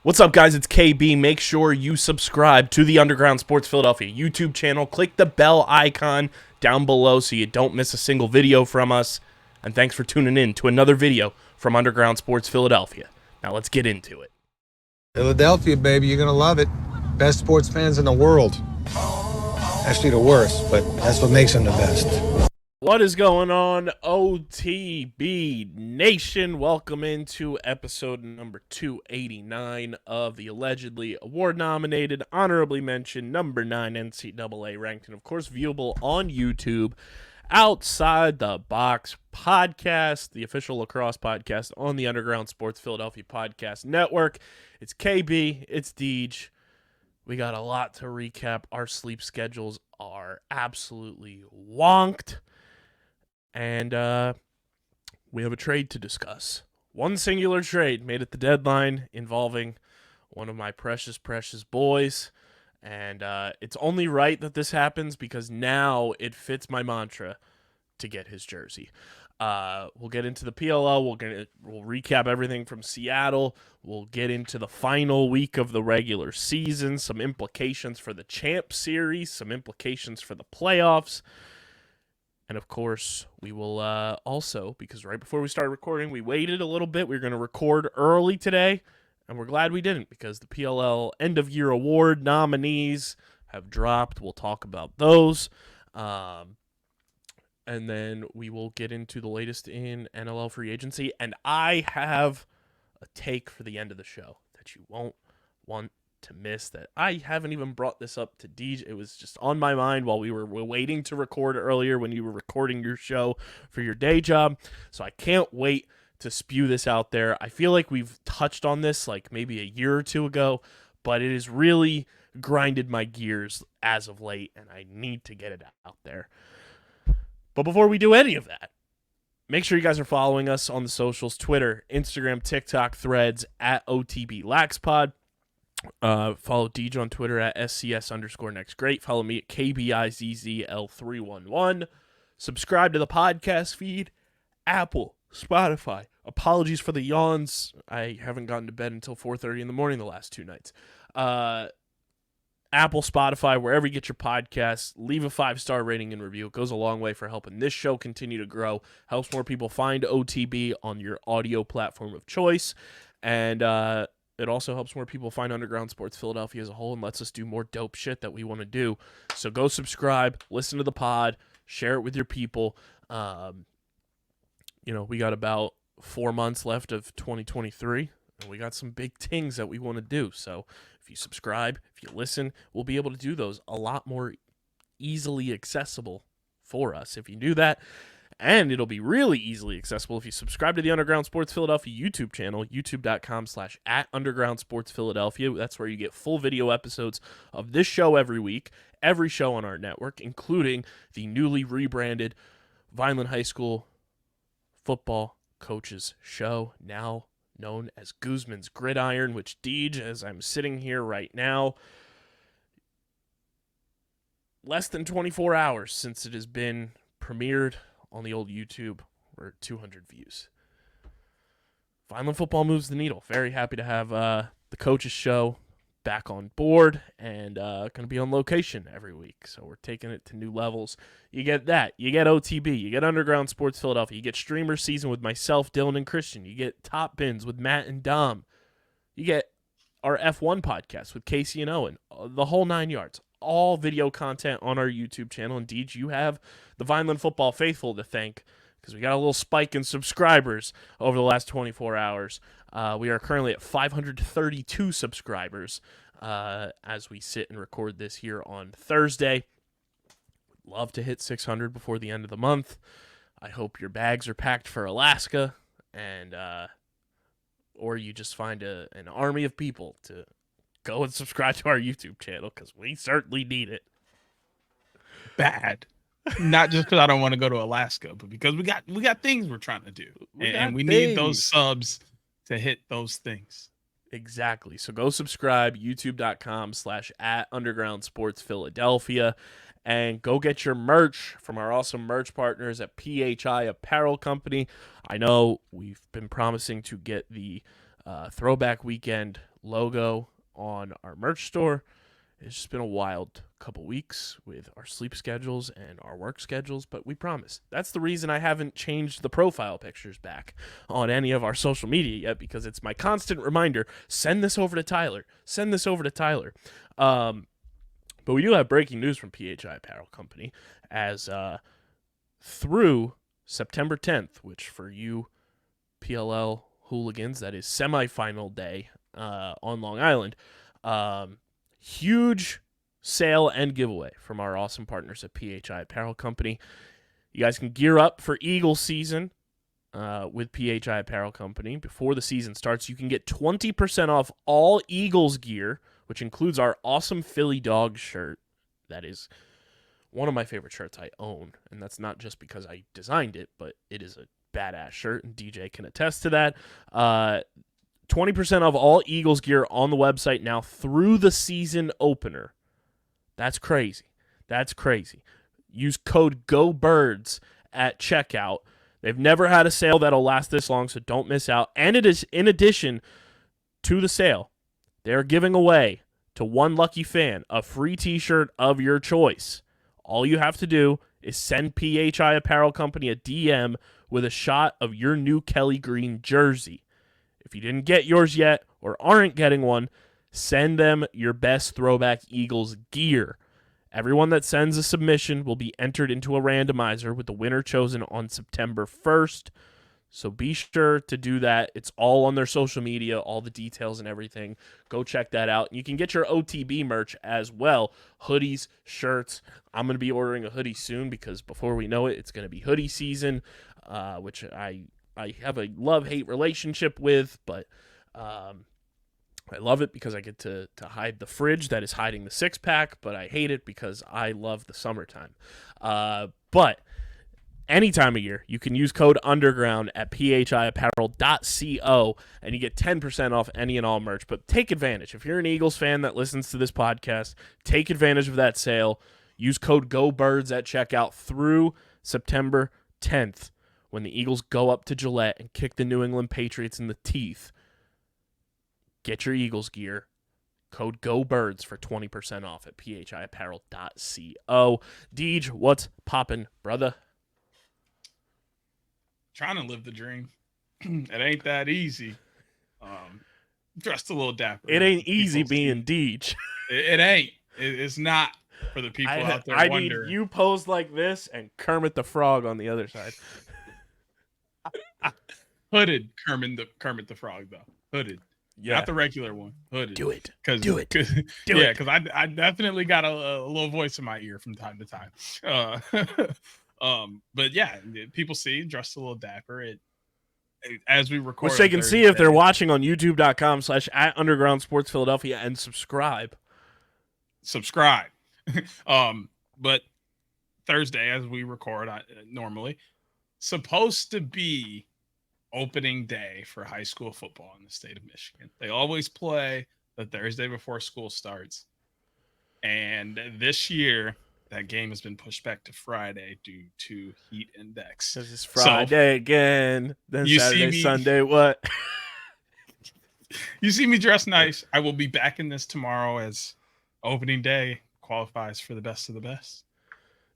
What's up, guys? It's KB. Make sure you subscribe to the Underground Sports Philadelphia YouTube channel. Click the bell icon down below so you don't miss a single video from us. And thanks for tuning in to another video from Underground Sports Philadelphia. Now let's get into it. Philadelphia, baby, you're going to love it. Best sports fans in the world. Actually, the worst, but that's what makes them the best. What is going on, OTB Nation? Welcome into episode number 289 of the allegedly award-nominated, honorably mentioned, number 9 NCAA ranked, and of course viewable on YouTube, Outside the Box podcast, the official lacrosse podcast on the Underground Sports Philadelphia Podcast Network. It's KB, it's Deej. We got a lot to recap. Our sleep schedules are absolutely wonked. And we have a trade to discuss. One singular trade made at the deadline involving one of my precious, precious boys. And it's only right that this happens because now it fits my mantra to get his jersey. We'll get into the PLL. We'll recap everything from Seattle. We'll get into the final week of the regular season, some implications for the Champ Series, some implications for the playoffs. And, of course, we will also, because right before we started recording, we waited a little bit. We were going to record early today, and we're glad we didn't because the PLL end-of-year award nominees have dropped. We'll talk about those. And then we will get into the latest in NLL Free Agency. And I have a take for the end of the show that you won't want to miss, that I haven't even brought this up to DJ. It was just on my mind while we were waiting to record earlier when you were recording your show for your day job. So I can't wait to spew this out there. I feel like we've touched on this like maybe a year or two ago, but it has really grinded my gears as of late, and I need to get it out there. But before we do any of that, make sure you guys are following us on the socials, Twitter, Instagram, TikTok, Threads, at OTBLaxPod. Follow DJ on Twitter at SCS_NextGreat. Follow me at KBIZZL311. Subscribe to the podcast feed, Apple, Spotify. Apologies for the yawns. I haven't gotten to bed until 4:30 in the morning the last 2 nights. Apple, Spotify, wherever you get your podcasts, leave a 5-star rating and review. It goes a long way for helping this show continue to grow, helps more people find OTB on your audio platform of choice, and it also helps more people find Underground Sports Philadelphia as a whole and lets us do more dope shit that we want to do. So go subscribe, listen to the pod, share it with your people. We got about 4 months left of 2023, and we got some big things that we want to do. So if you subscribe, if you listen, we'll be able to do those a lot more easily accessible for us if you do that. And it'll be really easily accessible if you subscribe to the Underground Sports Philadelphia YouTube channel, youtube.com/@undergroundsportsphiladelphia. That's where you get full video episodes of this show every week, every show on our network, including the newly rebranded Vineland High School Football Coaches Show, now known as Guzman's Gridiron, which, Deej, as I'm sitting here right now, less than 24 hours since it has been premiered on the old YouTube, we're at 200 views. Vineland football moves the needle. Very happy to have the Coaches Show back on board and going to be on location every week. So we're taking it to new levels. You get that. You get OTB. You get Underground Sports Philadelphia. You get Streamer Season with myself, Dylan, and Christian. You get Top Bins with Matt and Dom. You get our F1 podcast with Casey and Owen. The whole 9 yards. All video content on our YouTube channel. Indeed, you have the Vineland football faithful to thank because we got a little spike in subscribers over the last 24 hours. We are currently at 532 subscribers as we sit and record this here on Thursday. Would love to hit 600 before the end of the month. I hope your bags are packed for Alaska, and or you just find an army of people to go and subscribe to our YouTube channel because we certainly need it. Bad. Not just because I don't want to go to Alaska, but because we got things we're trying to do. And we need those subs to hit those things. Exactly. So go subscribe, youtube.com/@undergroundsportsphiladelphia, and go get your merch from our awesome merch partners at PHI Apparel Company. I know we've been promising to get the Throwback Weekend logo on our merch store. It's just been a wild couple weeks with our sleep schedules and our work schedules, but we promise. That's the reason I haven't changed the profile pictures back on any of our social media yet, because it's my constant reminder, send this over to Tyler. Send this over to Tyler. But we do have breaking news from PHI Apparel Company, as through September 10th, which for you PLL hooligans, that is semifinal day on Long Island. Huge sale and giveaway from our awesome partners at PHI Apparel Company. You guys can gear up for Eagle season with PHI Apparel Company. Before the season starts, you can get 20% off all Eagles gear, which includes our awesome Philly Dog shirt. That is one of my favorite shirts I own, and that's not just because I designed it, but it is a badass shirt, and DJ can attest to that. 20% off all Eagles gear on the website now through the season opener. That's crazy. That's crazy. Use code GOBIRDS at checkout. They've never had a sale that'll last this long, so don't miss out. And it is in addition to the sale, they're giving away to one lucky fan a free t-shirt of your choice. All you have to do is send PHI Apparel Company a DM with a shot of your new Kelly Green jersey. If you didn't get yours yet or aren't getting one, send them your best throwback Eagles gear. Everyone that sends a submission will be entered into a randomizer with the winner chosen on September 1st. So be sure to do that. It's all on their social media, all the details and everything. Go check that out. You can get your OTB merch as well. Hoodies, shirts. I'm going to be ordering a hoodie soon because before we know it, it's going to be hoodie season, which I have a love-hate relationship with, but I love it because I get to hide the fridge that is hiding the six-pack, but I hate it because I love the summertime. But any time of year, you can use code UNDERGROUND at phiapparel.co, and you get 10% off any and all merch. But take advantage. If you're an Eagles fan that listens to this podcast, take advantage of that sale. Use code GOBIRDS at checkout through September 10th. When the Eagles go up to Gillette and kick the New England Patriots in the teeth. Get your Eagles gear. Code GOBIRDS for 20% off at phiapparel.co. Deej, what's poppin', brother? Trying to live the dream. It ain't that easy. Dressed a little dapper. It ain't easy being Deej. It ain't. It's not for the people out there wondering. I need you posed like this and Kermit the Frog on the other side. Hooded Kermit the Frog, though. Hooded. Yeah. Not the regular one. Hooded. Do it. Do it. Yeah, because I definitely got a little voice in my ear from time to time. But yeah, people see dressed a little dapper. As we record, which they can see if they're watching on youtube.com/@undergroundsportsphiladelphia and subscribe. But Thursday, as we record normally, supposed to be opening day for high school football in the state of Michigan. They always play the Thursday before school starts. And this year, that game has been pushed back to Friday due to heat index. This is Friday again. Then Saturday, Sunday, what? You see me dressed nice. I will be back in this tomorrow as opening day qualifies for the best of the best.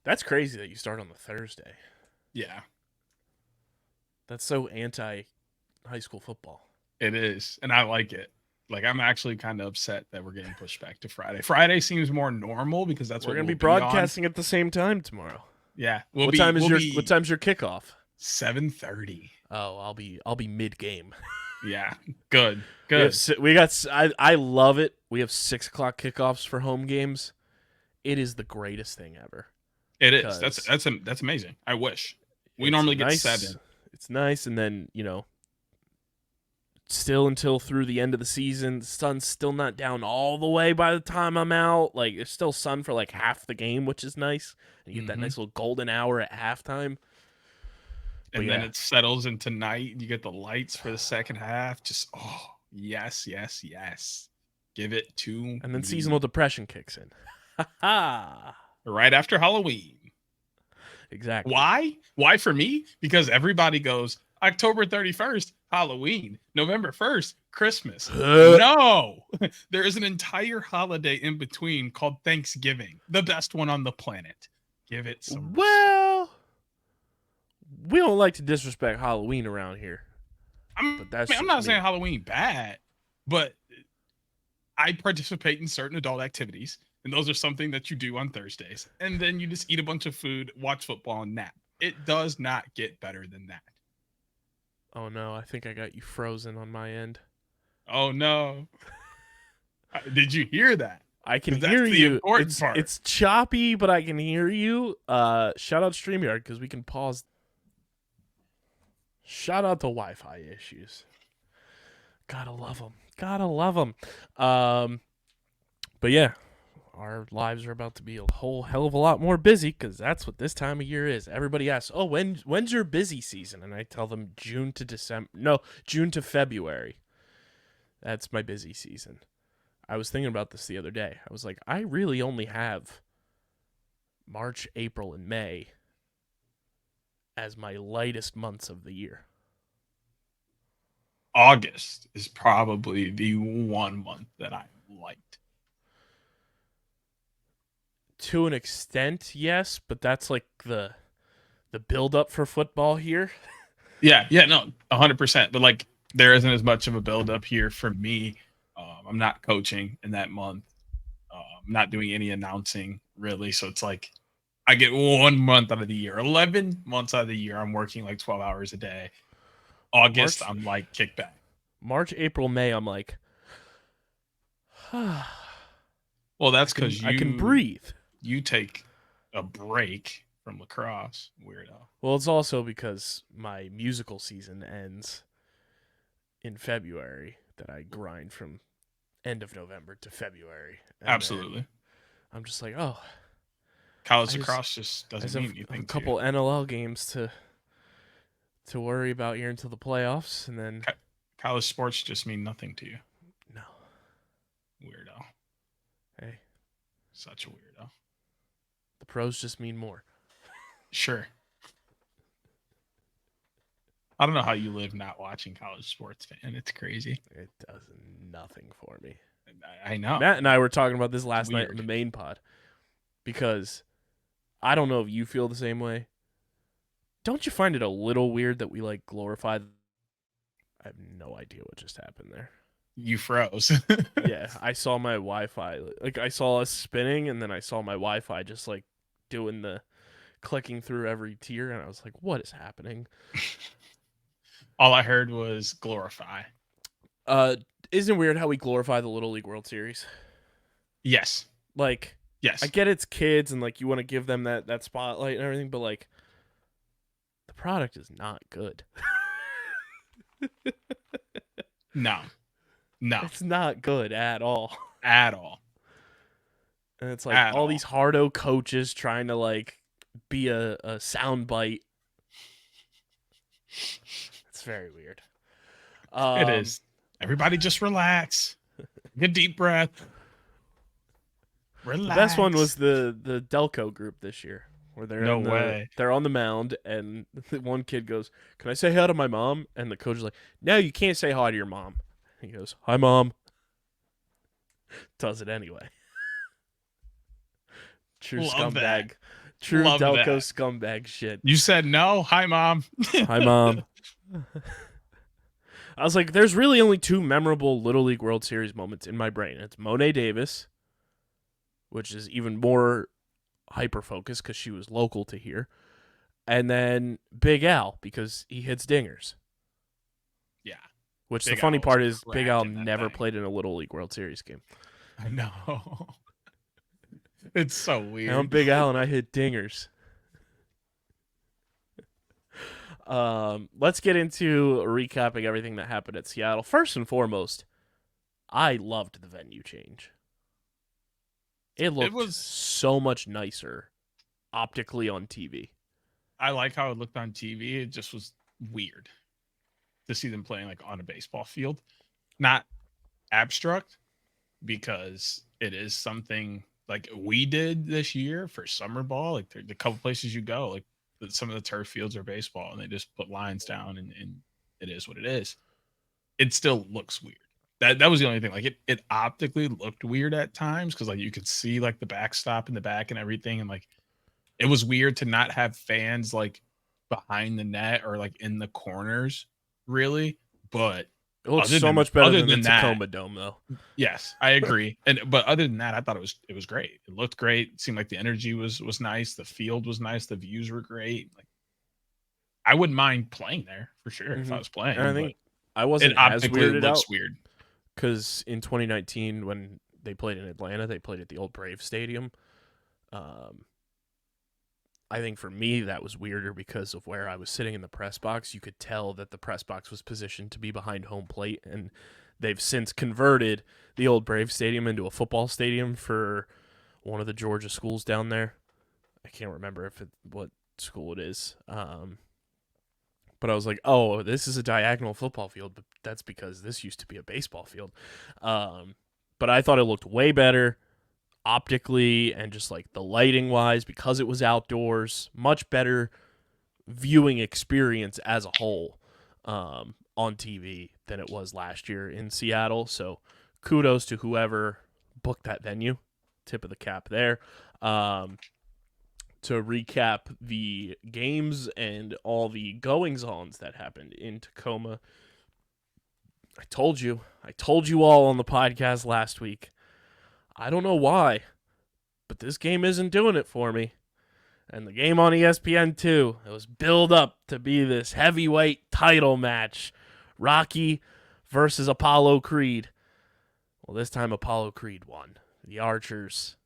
That's crazy that you start on the Thursday. Yeah. That's so anti-high school football. It is, and I like it. Like, I'm actually kind of upset that we're getting pushed back to Friday. Friday seems more normal because that's we're what going to be broadcasting at the same time tomorrow. Yeah. What time's your kickoff? 7:30. Oh, I'll be mid-game. Yeah. Good. I love it. We have 6:00 kickoffs for home games. It is the greatest thing ever. It is. That's amazing. I wish. We normally get 7. It's nice, and then, still until through the end of the season, the sun's still not down all the way by the time I'm out. Like, there's still sun for like half the game, which is nice. And you get that nice little golden hour at halftime. And then it settles into night. You get the lights for the second half. Just, yes. Give it to And then seasonal depression kicks in. Right after Halloween. Exactly. Why for me? Because everybody goes October 31st, Halloween, November 1st, Christmas. No, there is an entire holiday in between called Thanksgiving, the best one on the planet. Give it some respect. Well, we don't like to disrespect Halloween around here. I'm that's not just me. saying Halloween bad, but I participate in certain adult activities, and those are something that you do on Thursdays. And then you just eat a bunch of food, watch football, and nap. It does not get better than that. Oh no, I think I got you frozen on my end. Oh no. Did you hear that? I can 'Cause that's hear the you. important part. It's choppy, but I can hear you. Shout out StreamYard because we can pause. Shout out to Wi-Fi issues. Gotta love them. Gotta love them. But yeah, our lives are about to be a whole hell of a lot more busy because that's what this time of year is. Everybody asks, "Oh, when's your busy season?" And I tell them June to December. No, June to February. That's my busy season. I was thinking about this the other day. I was like, I really only have March, April, and May as my lightest months of the year. August is probably the one month that I liked. To an extent, yes, but that's like the build up for football here. Yeah, no, 100%. But like, there isn't as much of a build up here for me. I'm not coaching in that month. I'm not doing any announcing really. So it's like I get 1 month out of the year. 11 months out of the year, I'm working like 12 hours a day. August, I'm like kick back. March, April, May, I'm like, well, that's because I can breathe. You take a break from lacrosse, weirdo. Well, it's also because my musical season ends in February that I grind from end of November to February. Absolutely. I'm just like, oh, college lacrosse just doesn't mean anything. A couple NLL games to worry about here until the playoffs, and then college sports just mean nothing to you. No. Weirdo. Hey. Such a weirdo. The pros just mean more. Sure. I don't know how you live not watching college sports, man. It's crazy. It does nothing for me. I know. Matt and I were talking about this last night on the main pod because I don't know if you feel the same way. Don't you find it a little weird that we like glorify? I have no idea what just happened there. You froze. Yeah, I saw my Wi-Fi. Like I saw us spinning, and then I saw my Wi-Fi just like doing the clicking through every tier, and I was like, "What is happening?" All I heard was glorify. Isn't it weird how we glorify the Little League World Series? Yes. Like, yes. I get it's kids and like you want to give them that spotlight and everything, but like the product is not good. No. It's not good at all. At all. And it's like all these hardo coaches trying to like be a soundbite. It's very weird. It is. Everybody just relax. Get a deep breath. Relax. The best one was the Delco group this year, where they're on the mound, and the one kid goes, "Can I say hi to my mom?" And the coach is like, "No, you can't say hi to your mom." He goes, "Hi, Mom." Does it anyway. True Love scumbag. That. True Love Delco that. scumbag shit. You said no. Hi, Mom. Hi, Mom. I was like, there's really only two memorable Little League World Series moments in my brain. It's Monet Davis, which is even more hyper-focused because she was local to here, and then Big Al because he hits dingers. Yeah. Which Big the funny Al part is Big Al cracking that never thing. played in a Little League World Series game. I know. It's so weird. I'm Big Al and I hit dingers. Let's get into recapping everything that happened at Seattle. First and foremost, I loved the venue change. It looked so much nicer optically on TV. I like how it looked on TV. It just was weird to see them playing like on a baseball field. Not abstract, because it is something like we did this year for summer ball. Like the couple places you go, like some of the turf fields are baseball, and they just put lines down, and it is what it is. It still looks weird. That was the only thing. Like it optically looked weird at times because like you could see like the backstop in the back and everything, and like it was weird to not have fans like behind the net or like in the corners, really. But It looks so much better other than the than that, Tacoma Dome, though. yes, I agree. But other than that, I thought it was great. It looked great. It seemed like the energy was nice. The field was nice. The views were great. Like I wouldn't mind playing there for sure if I was And I playing, but think I it wasn't as optically weirded looks out weird. because in 2019, when they played in Atlanta, they played at the old Brave Stadium. I think for me that was weirder because of where I was sitting in the press box. You could tell that the press box was positioned to be behind home plate, and they've since converted the old Brave Stadium into a football stadium for one of the Georgia schools down there. I can't remember what school it is. But I was like, oh, this is a diagonal football field, but that's because this used to be a baseball field. But I thought it looked way better optically and just like the lighting wise because it was outdoors. Much better viewing experience as a whole on TV than it was last year in Seattle. So kudos to whoever booked that venue. Tip of the cap there. To recap the games and all the goings-ons that happened in Tacoma. I told you all on the podcast last week. I don't know why, but this game isn't doing it for me. And the game on ESPN2, it was built up to be this heavyweight title match. Rocky versus Apollo Creed. Well, this time Apollo Creed won. The Archers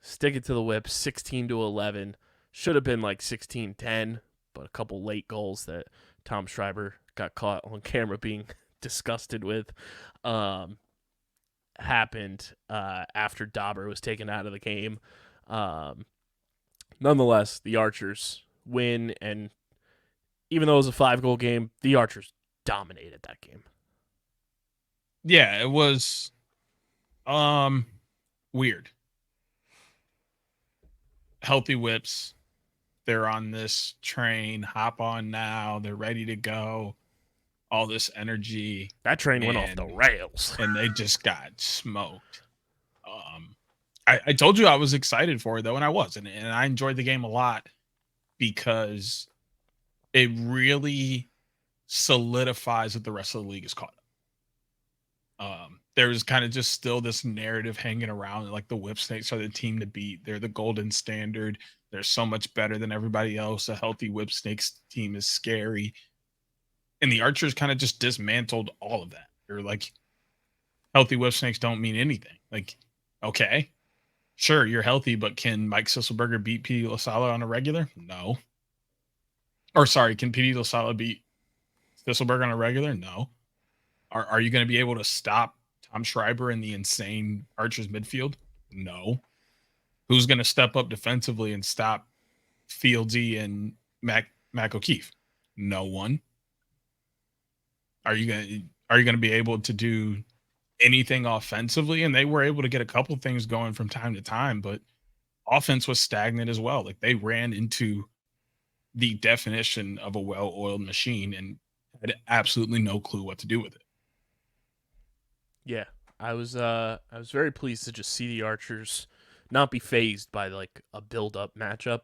stick it to the whip, 16-11. Should have been like 16-10, but a couple late goals that Tom Schreiber got caught on camera being disgusted with happened after Dauber was taken out of the game. Nonetheless, the Archers win, and even though it was a 5-goal game, the Archers dominated that game. Yeah, it was weird. Healthy Whips. They're on this train, hop on now, they're ready to go. All this energy. That train went off the rails. And they just got smoked. I told you I was excited for it though, and I was, and I enjoyed the game a lot because it really solidifies that the rest of the league is caught up. There's kind of just still this narrative hanging around like the Whipsnakes are the team to beat. They're the golden standard. They're so much better than everybody else. A healthy Whipsnakes team is scary. And the Archers kind of just dismantled all of that. They're like, healthy Whipsnakes don't mean anything. Like, okay, sure, you're healthy, but can Mike Sisselberger beat P.D. LaSala on a regular? No. Or sorry, can P.D. LaSala beat Sisselberger on a regular? No. Are you going to be able to stop Tom Schreiber in the insane Archers midfield? No. Who's going to step up defensively and stop Fieldsy and Mac O'Keefe? No one. Are you going to be able to do anything offensively? And they were able to get a couple things going from time to time, but offense was stagnant as well. Like they ran into the definition of a well-oiled machine and had absolutely no clue what to do with it. Yeah, I was very pleased to just see the Archers not be phased by like a build-up matchup.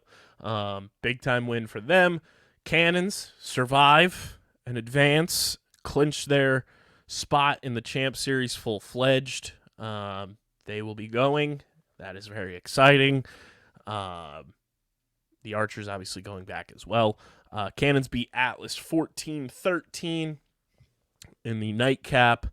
Big time win for them. Cannons survive and advance, clinch their spot in the Champ Series full-fledged. They will be going. That is very exciting. The Archers obviously going back as well. Cannons beat Atlas 14-13 in the nightcap.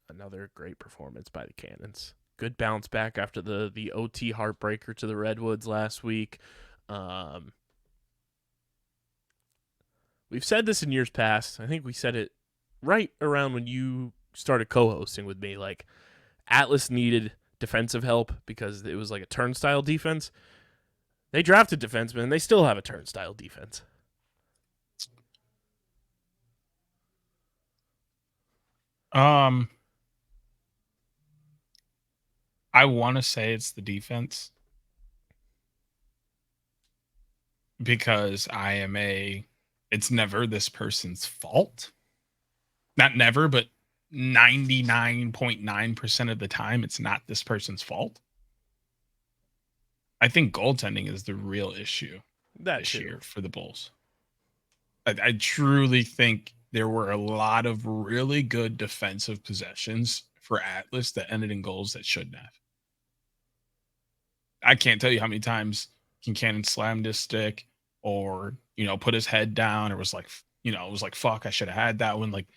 Another great performance by the Cannons. Good bounce back after the OT heartbreaker to the Redwoods last week. We've said this in years past. I think we said it right around when you started co-hosting with me. Like, Atlas needed defensive help because it was like a turnstile defense. They drafted defensemen, and they still have a turnstile defense. I want to say it's the defense because it's never this person's fault. Not never, but 99.9% of the time, it's not this person's fault. I think goaltending is the real issue this year for the Bulls. I truly think there were a lot of really good defensive possessions for Atlas that ended in goals that shouldn't have. I can't tell you how many times Kincannon slammed his stick or, put his head down or was like, it was like, fuck, I should have had that one. Like,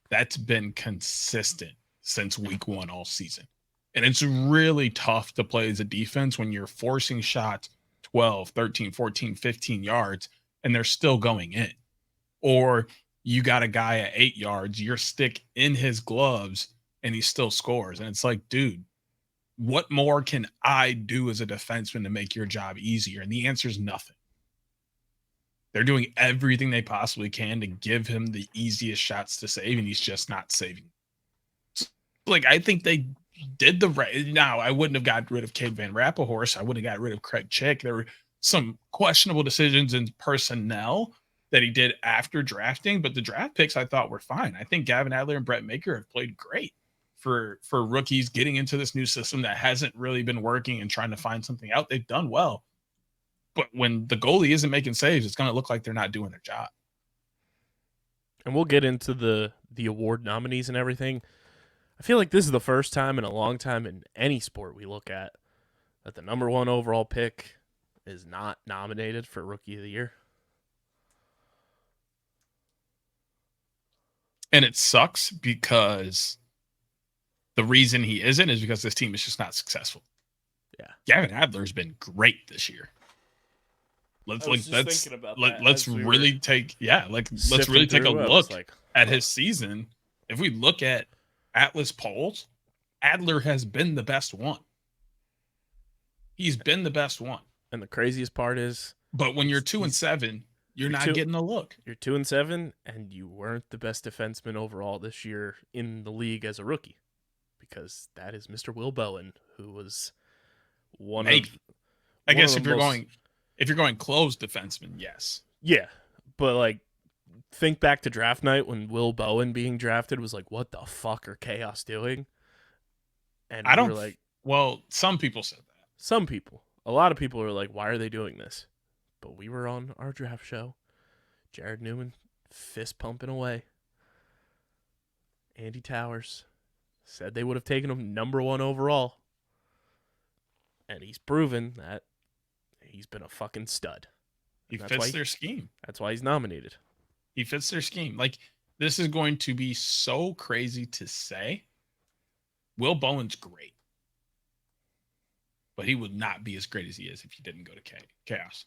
that's been consistent since week 1 all season. And it's really tough to play as a defense when you're forcing shots 12, 13, 14, 15 yards and they're still going in. Or you got a guy at 8 yards, your stick in his gloves, and he still scores. And it's like, dude, what more can I do as a defenseman to make your job easier? And the answer is nothing. They're doing everything they possibly can to give him the easiest shots to save, and he's just not saving. Like, I think they did the right. Now, I wouldn't have gotten rid of Cade Van Rappenhorst. I wouldn't have got rid of Craig Chick. There were some questionable decisions in personnel that he did after drafting, but the draft picks I thought were fine. I think Gavin Adler and Brett Maker have played great for rookies getting into this new system that hasn't really been working and trying to find something out. They've done well. But when the goalie isn't making saves, it's going to look like they're not doing their job. And we'll get into the award nominees and everything. I feel like this is the first time in a long time in any sport we look at that the number 1 overall pick is not nominated for Rookie of the Year. And it sucks because the reason he isn't is because this team is just not successful. Yeah. Gavin Adler's been great this year. Let's really take a look at his season. If we look at Atlas polls, Adler has been the best one. He's been the best one. And the craziest part is, but when you're 2-7, you're not getting a look. You're 2-7, and you weren't the best defenseman overall this year in the league as a rookie, because that is Mr. Will Bowen, who was one of. I guess if you're going closed defenseman, yes. Yeah, but like, think back to draft night when Will Bowen being drafted was like, what the fuck are Chaos doing? And some people said that. Some people. A lot of people are like, why are they doing this? But we were on our draft show. Jared Newman, fist pumping away. Andy Towers said they would have taken him number 1 overall. And he's proven that he's been a fucking stud. He fits their scheme. That's why he's nominated. He fits their scheme. Like, this is going to be so crazy to say. Will Bowen's great. But he would not be as great as he is if he didn't go to Chaos.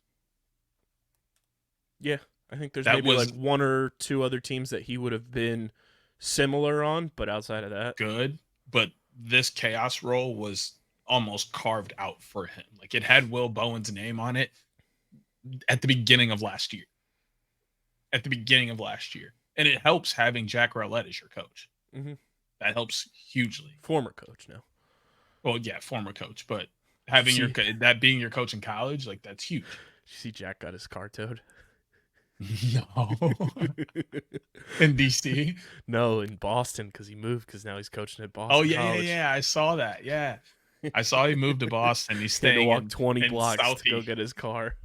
Yeah, I think there's maybe like 1 or 2 other teams that he would have been similar on, but outside of that. Good, but this Chaos role was almost carved out for him. Like, it had Will Bowen's name on it at the beginning of last year. And it helps having Jack Rowlett as your coach. Mm-hmm. That helps hugely. Former coach now. Well, yeah, former coach, but having that being your coach in college, like, that's huge. Did you see Jack got his car towed? No. In DC? No, in Boston, because he moved, because now he's coaching at Boston. Oh, yeah. I saw that. Yeah. I saw he moved to Boston. He's staying he had to walk 20 blocks Southeast to go get his car.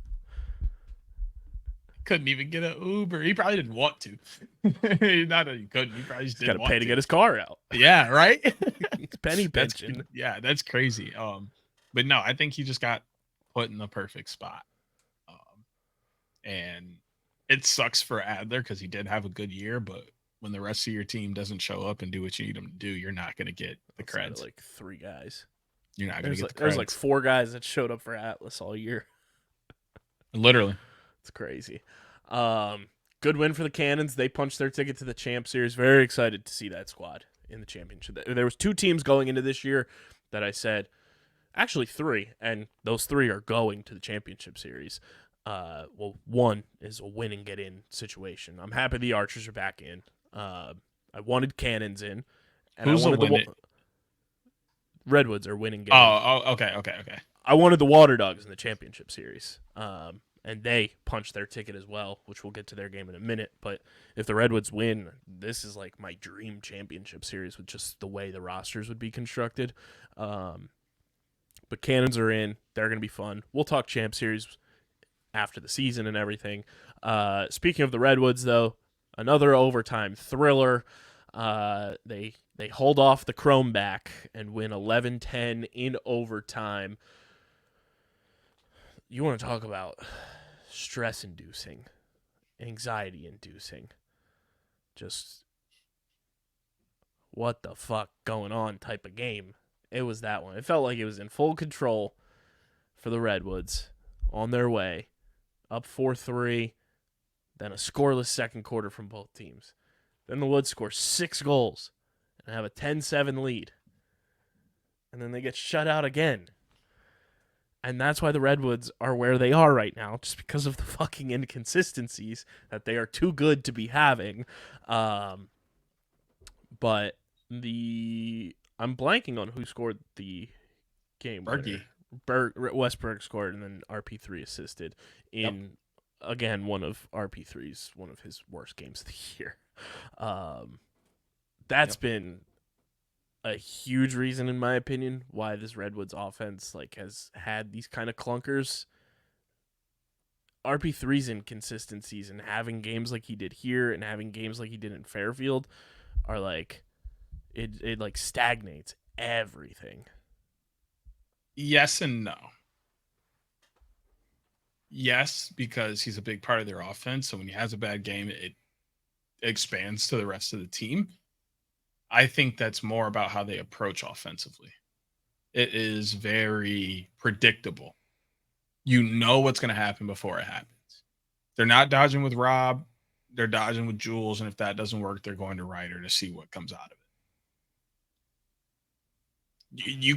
Couldn't even get an Uber. He probably didn't want to. Not that he couldn't. He probably just didn't want to. Got to pay to get his car out. Yeah, right? It's penny pinching. Yeah, that's crazy. But no, I think he just got put in the perfect spot. And it sucks for Adler because he did have a good year, but when the rest of your team doesn't show up and do what you need them to do, you're not going to get the creds. Like 3 guys. You're not going to get the creds. There's like 4 guys that showed up for Atlas all year. Literally. It's crazy. Good win for the Cannons. They punched their ticket to the Champ Series. Very excited to see that squad in the championship. There was 2 teams going into this year that I said, actually 3, and those 3 are going to the championship series. Well, 1 is a win and get in situation. I'm happy the Archers are back in. I wanted Cannons in, and Who's I wanted the Redwoods are winning. Oh, okay. I wanted the Water Dogs in the championship series. and they punch their ticket as well, which we'll get to their game in a minute. But if the Redwoods win, this is like my dream championship series with just the way the rosters would be constructed. But Cannons are in. They're going to be fun. We'll talk champ series after the season and everything. Speaking of the Redwoods, though, another overtime thriller. They hold off the Chrome back and win 11-10 in overtime. You want to talk about stress-inducing, anxiety-inducing, just what the fuck going on type of game. It was that one. It felt like it was in full control for the Redwoods on their way, up 4-3, then a scoreless second quarter from both teams. Then the Woods score 6 goals and have a 10-7 lead. And then they get shut out again. And that's why the Redwoods are where they are right now, just because of the fucking inconsistencies that they are too good to be having. But I'm blanking on who scored the game. Berkey. Westberg scored, and then RP3 assisted in, again, one of RP3's, one of his worst games of the year. That's been a huge reason, in my opinion, why this Redwoods offense has had these kind of clunkers. RP3's inconsistencies and having games like he did here and having games like he did in Fairfield are it stagnates everything. Yes and no. Yes, because he's a big part of their offense. So when he has a bad game, it expands to the rest of the team. I think that's more about how they approach offensively. It is very predictable. You know what's going to happen before it happens. They're not dodging with Rob. They're dodging with Jules. And if that doesn't work, they're going to Ryder to see what comes out of it. You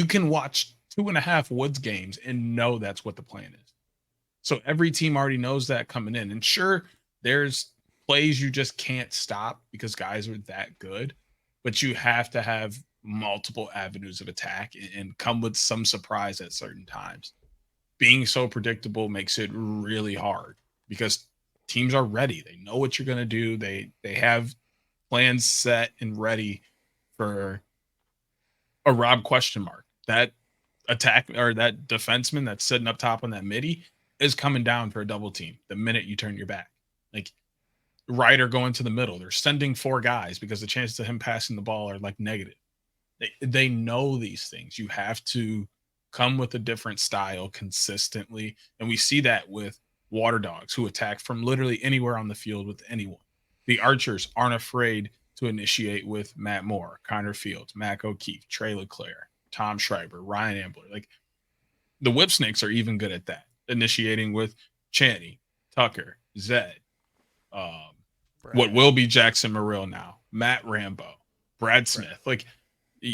can watch 2.5 Woods games and know that's what the plan is. So every team already knows that coming in. And sure, there's plays you just can't stop because guys are that good, but you have to have multiple avenues of attack and come with some surprise at certain times. Being so predictable makes it really hard because teams are ready. They know what you're going to do. They have plans set and ready for a Rob question mark. That attack or that defenseman that's sitting up top on that midi is coming down for a double team the minute you turn your back. Like Ryder going to the middle. They're sending 4 guys because the chances of him passing the ball are negative. They know these things. You have to come with a different style consistently. And we see that with Water Dogs who attack from literally anywhere on the field with anyone. The Archers aren't afraid to initiate with Matt Moore, Connor Fields, Mac O'Keefe, Trey LeClaire, Tom Schreiber, Ryan Ambler. The Whipsnakes are even good at that, initiating with Channy, Tucker, Zed, what will be Jackson Morrill now, Matt Rambo, Brad Smith.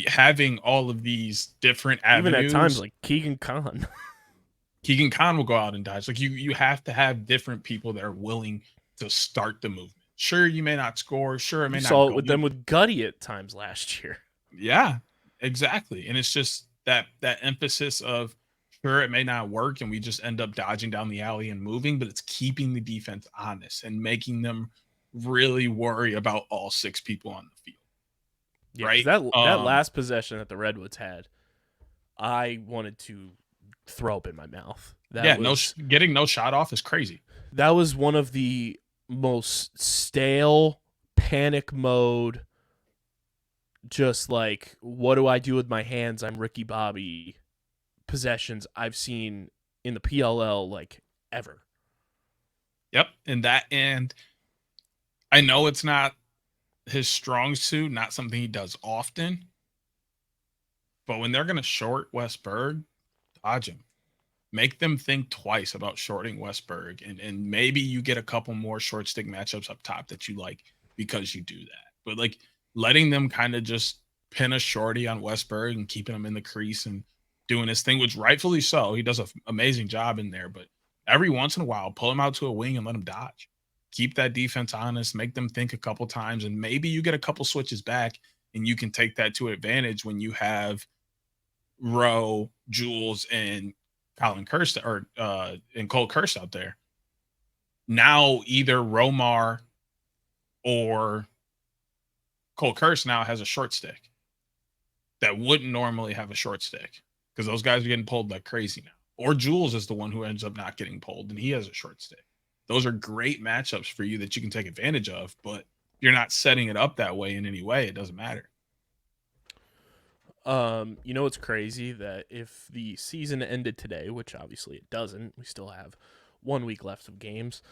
Having all of these different avenues. Even at times Keegan Khan. Keegan Khan will go out and dodge. You have to have different people that are willing to start the movement. Sure, you may not score. Sure, it may not. Saw it with them with Gutty at times last year. Yeah, exactly. And it's just that emphasis of sure it may not work, and we just end up dodging down the alley and moving, but it's keeping the defense honest and making them really worry about all 6 people on the field. Yeah, right? That last possession that the Redwoods had, I wanted to throw up in my mouth. Getting no shot off is crazy. That was one of the most stale panic mode. Just what do I do with my hands? I'm Ricky Bobby possessions I've seen in the PLL ever. Yep, and I know it's not his strong suit, not something he does often. But when they're going to short Westberg, dodge him. Make them think twice about shorting Westberg. And maybe you get a couple more short stick matchups up top that you like because you do that. But letting them kind of just pin a shorty on Westberg and keeping him in the crease and doing his thing, which rightfully so. He does an amazing job in there. But every once in a while, pull him out to a wing and let him dodge. Keep that defense honest, make them think a couple times, and maybe you get a couple switches back and you can take that to advantage when you have Rowe, Jules, and Colin Kirst and Cole Kirst out there. Now either Romar or Cole Kirst now has a short stick that wouldn't normally have a short stick because those guys are getting pulled like crazy now. Or Jules is the one who ends up not getting pulled and he has a short stick. Those are great matchups for you that you can take advantage of, but you're not setting it up that way in any way. It doesn't matter. You know, it's crazy that if the season ended today, which obviously it doesn't, we still have 1 week left of games.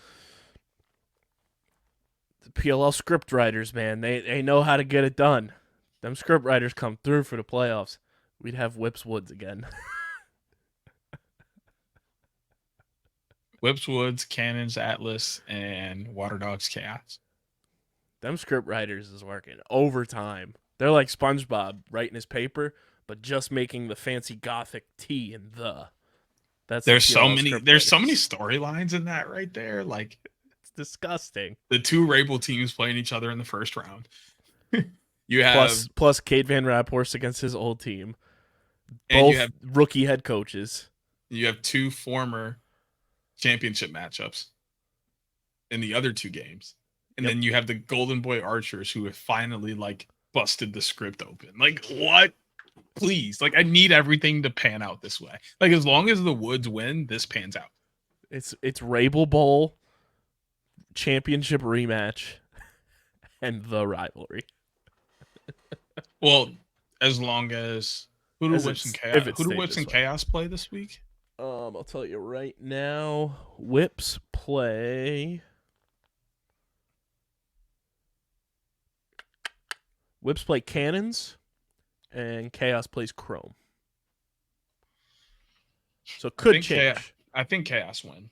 The PLL script writers, man, they know how to get it done. Them script writers come through for the playoffs. We'd have Whips Woods again. Whips Woods, Cannons, Atlas, and Water Dogs Chaos. Them script writers is working overtime. They're like SpongeBob writing his paper, but just making the fancy gothic T and the. There's so many storylines in that right there. Like, it's disgusting. The two Rabel teams playing each other in the first round. You have plus Kate Van Raphorst against his old team. Both rookie head coaches. You have two former championship matchups in the other two games. And then you have the Golden Boy Archers who have finally like busted the script open. Like, what? Please. Like, I need everything to pan out this way. Like, as long as the Woods win, this pans out. It's Rabel Bowl championship rematch and the rivalry. Well, as long as who do Whips and Chaos play this week? I'll tell you right now. Whips play Cannons, and Chaos plays Chrome. So it could change. I think Chaos win.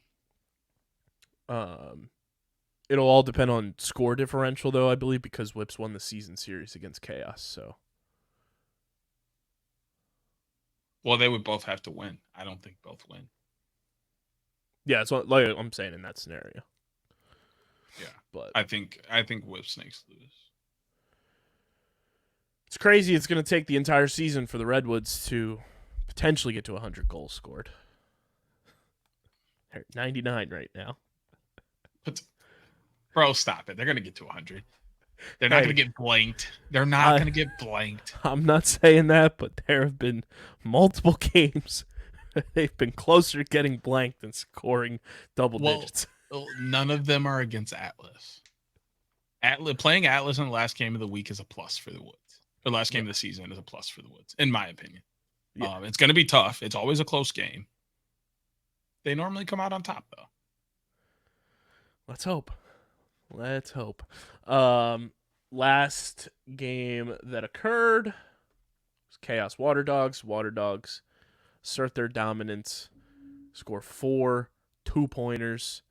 It'll all depend on score differential, though, I believe, because Whips won the season series against Chaos. So, well, they would both have to win. I don't think both win. Yeah, it's like I'm saying in that scenario. Yeah, but I think Whipsnakes lose. It's crazy. It's going to take the entire season for the Redwoods to potentially get to 100 goals scored. They're at 99 right now. Bro, stop it. They're going to get to 100. They're not going to get blanked. They're not going to get blanked. I'm not saying that, but there have been multiple games. They've been closer to getting blanked than scoring double digits. None of them are against Atlas. Playing Atlas in the last game of the week is a plus for the Woods. The last game of the season is a plus for the Woods, in my opinion. Yeah. It's going to be tough. It's always a close game. They normally come out on top, though. Let's hope. Last game that occurred was Chaos Water Dogs. Water Dogs assert their dominance, score 4 2-pointers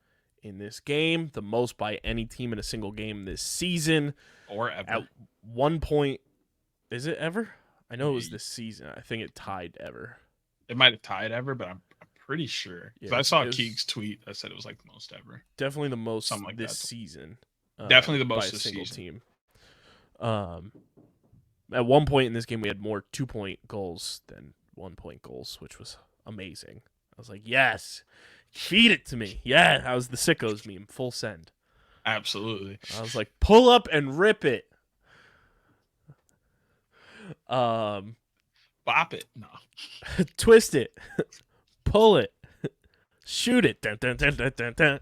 in this game, the most by any team in a single game this season. Or ever. At one point, is it ever? I know it was this season. I think it tied ever. It might have tied ever, but I'm pretty sure. Yeah, I saw Keeg's tweet that said it was like the most ever. Definitely the most like this season. Definitely the most by a single season. Team. At one point in this game, we had more 2-point goals than 1-point goals, which was amazing. I was like, yes, feed it to me. Yeah, I was the sickos meme, full send. Absolutely. I was like, pull up and rip it. Bop it. No. Twist it. Pull it. Shoot it. Dun, dun, dun, dun, dun, dun.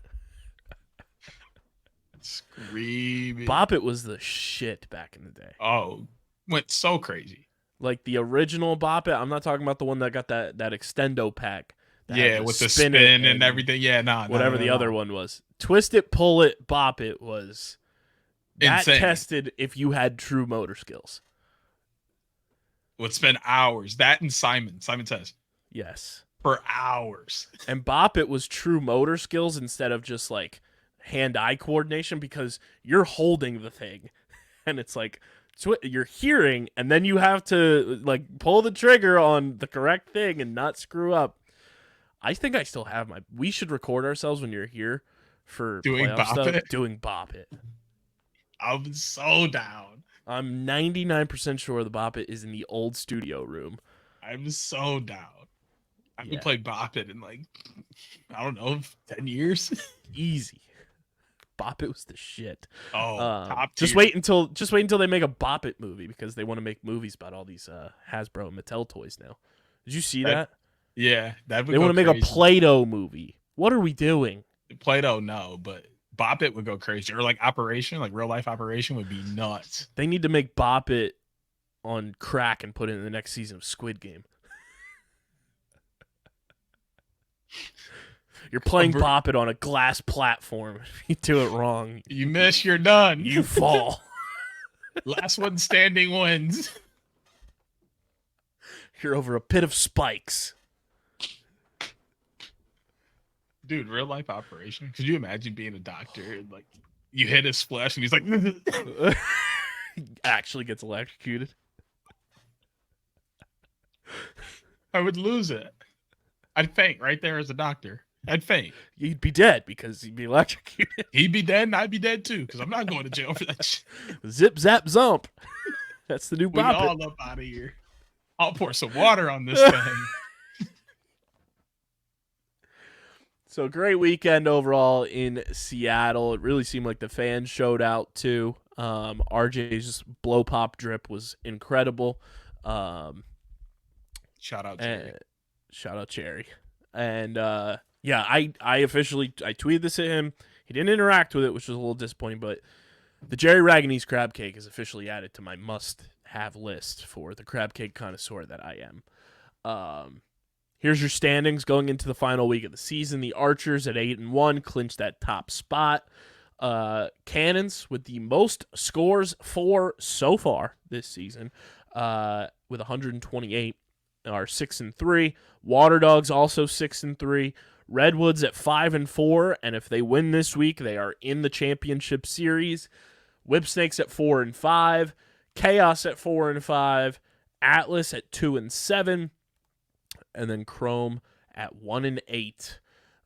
Screaming. Bop It was the shit back in the day. Oh, went so crazy. Like the original Bop It. I'm not talking about the one that got that extendo pack. Yeah, with the spin and everything. Yeah, whatever the other one was. Twist It, Pull It, Bop It was that insane. Tested if you had true motor skills. Would spend hours. That and Simon says. Yes. For hours. And Bop It was true motor skills instead of just like hand-eye coordination, because you're holding the thing and it's like you're hearing and then you have to like pull the trigger on the correct thing and not screw up. I think I still have we should record ourselves when you're here for doing playoff Bop stuff. It. Doing Bop It. I'm so down. I'm 99% sure the Bop It is in the old studio room. I'm so down. I haven't played Bop It in like, I don't know, 10 years. Easy. Bop It was the shit. Top tier. Just wait until they make a Bop It movie, because they want to make movies about all these Hasbro and Mattel toys now. Did you see that? Yeah, that would. They want to make a Play-Doh movie. What are we doing? Play-Doh, no, but Bop It would go crazy. Or like Operation, like real life Operation would be nuts. They need to make Bop It on crack and put it in the next season of Squid Game. You're playing Bop It on a glass platform. If you do it wrong, you miss, you're done. You fall. Last one standing wins. You're over a pit of spikes. Dude, real life Operation. Could you imagine being a doctor and like you hit his flesh and he's like he actually gets electrocuted? I would lose it. I'd faint right there as a doctor. I'd faint. You'd be dead because he'd be electrocuted. He'd be dead and I'd be dead too, because I'm not going to jail for that shit. Zip, zap, zump. That's the new Bop It. We all up out of here. I'll pour some water on this thing. So great weekend overall in Seattle. It really seemed like the fans showed out too. RJ's blow pop drip was incredible. Shout out Cherry. Shout out Cherry. And yeah, I tweeted this at him. He didn't interact with it, which was a little disappointing, but the Jerry Raganese crab cake is officially added to my must-have list for the crab cake connoisseur that I am. Here's your standings going into the final week of the season. The Archers at 8-1 clinched that top spot. Cannons with the most scores for so far this season, with 128, are 6-3. Water Dogs also 6-3. Redwoods at 5-4, and if they win this week, they are in the championship series. Whipsnakes at 4-5. Chaos at 4-5. Atlas at 2-7. And then Chrome at 1-8.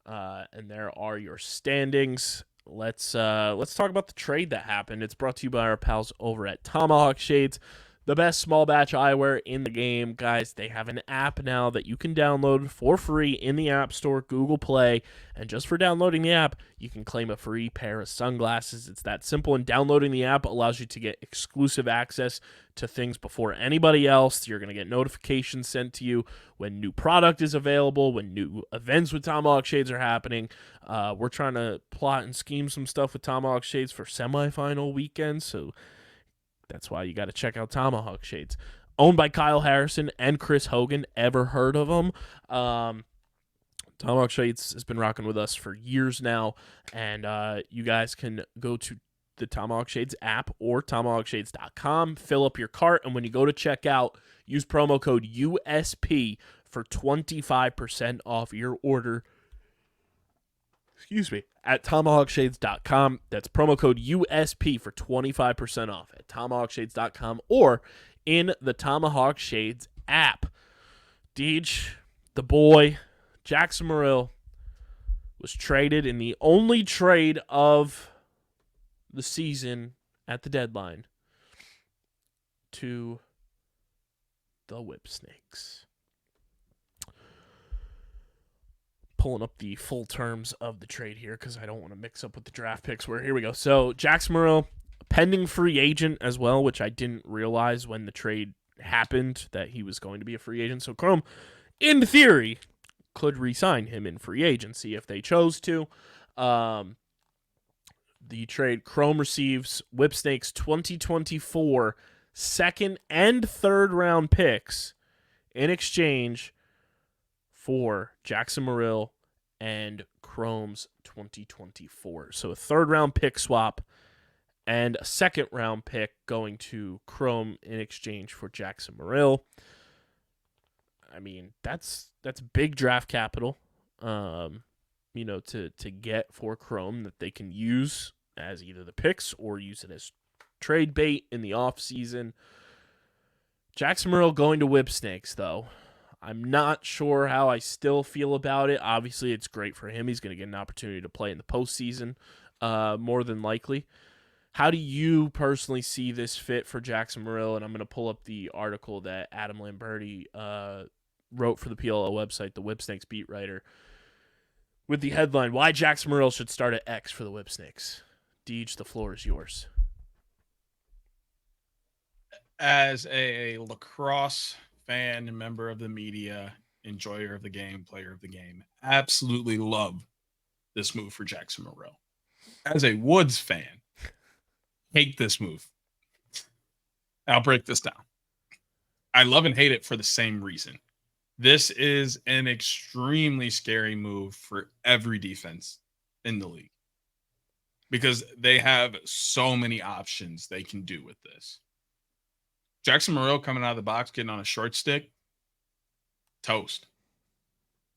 And there are your standings. Let's talk about the trade that happened. It's brought to you by our pals over at Tomahawk Shades, the best small batch eyewear in the game. Guys, they have an app now that you can download for free in the App Store, Google Play, and just for downloading the app, you can claim a free pair of sunglasses. It's that simple, and downloading the app allows you to get exclusive access to things before anybody else. You're going to get notifications sent to you when new product is available, when new events with Tomahawk Shades are happening. We're trying to plot and scheme some stuff with Tomahawk Shades for semifinal weekend, so that's why you got to check out Tomahawk Shades. Owned by Kyle Harrison and Chris Hogan. Ever heard of them? Tomahawk Shades has been rocking with us for years now, and you guys can go to the Tomahawk Shades app or tomahawkshades.com, fill up your cart, and when you go to checkout, use promo code USP for 25% off your order. Excuse me, at tomahawkshades.com. That's promo code USP for 25% off at tomahawkshades.com or in the Tomahawk Shades app. Deej, the boy, Jackson Morrill, was traded in the only trade of the season at the deadline to the Whipsnakes. Pulling up the full terms of the trade here because I don't want to mix up with the draft picks. Here we go. So Jackson Morrill, pending free agent as well, which I didn't realize when the trade happened that he was going to be a free agent. So Chrome, in theory, could re-sign him in free agency if they chose to. The trade, Chrome receives Whipsnakes 2024 second and third round picks in exchange for Jackson Morrill and Chrome's 2024. So a third round pick swap and a second round pick going to Chrome in exchange for Jackson Morrill. I mean, that's big draft capital, to get for Chrome that they can use as either the picks or use it as trade bait in the offseason. Jackson Morrill going to Whipsnakes, though. I'm not sure how I still feel about it. Obviously, it's great for him. He's going to get an opportunity to play in the postseason, more than likely. How do you personally see this fit for Jackson Morrill? And I'm going to pull up the article that Adam Lamberti wrote for the PLL website, the Whipsnakes beat writer, with the headline, "Why Jackson Morrill Should Start at X for the Whipsnakes." Deej, the floor is yours. As a lacrosse fan, member of the media, enjoyer of the game, player of the game, absolutely love this move for Jackson Morrill. As a Woods fan, hate this move. I'll break this down. I love and hate it for the same reason. This is an extremely scary move for every defense in the league because they have so many options they can do with this. Jackson Morrill coming out of the box, getting on a short stick, toast.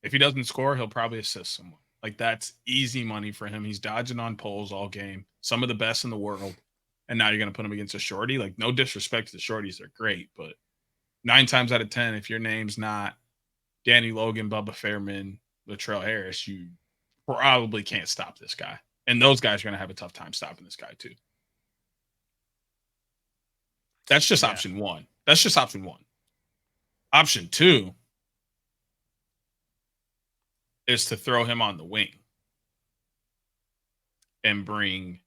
If he doesn't score, he'll probably assist someone. Like, that's easy money for him. He's dodging on poles all game, some of the best in the world. And now you're going to put him against a shorty. Like, no disrespect to the shorties, they're great, but 9 times out of 10, if your name's not Danny Logan, Bubba Fairman, Latrell Harris, you probably can't stop this guy. And those guys are going to have a tough time stopping this guy too. That's just option one. That's just option one. Option two is to throw him on the wing and bring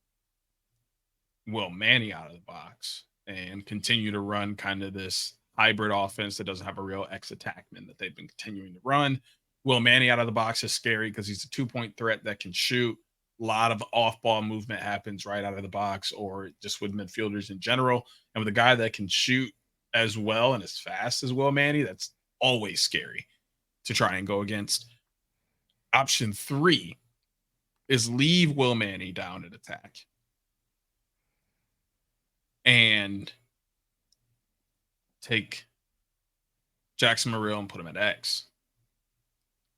Will Manny out of the box and continue to run kind of this hybrid offense that doesn't have a real ex-attackman that they've been continuing to run. Will Manny out of the box is scary because he's a 2-point threat that can shoot. A lot of off-ball movement happens right out of the box or just with midfielders in general. And with a guy that can shoot as well and as fast as Will Manny, that's always scary to try and go against. Option 3 is leave Will Manny down at attack and take Jackson Morrill and put him at X.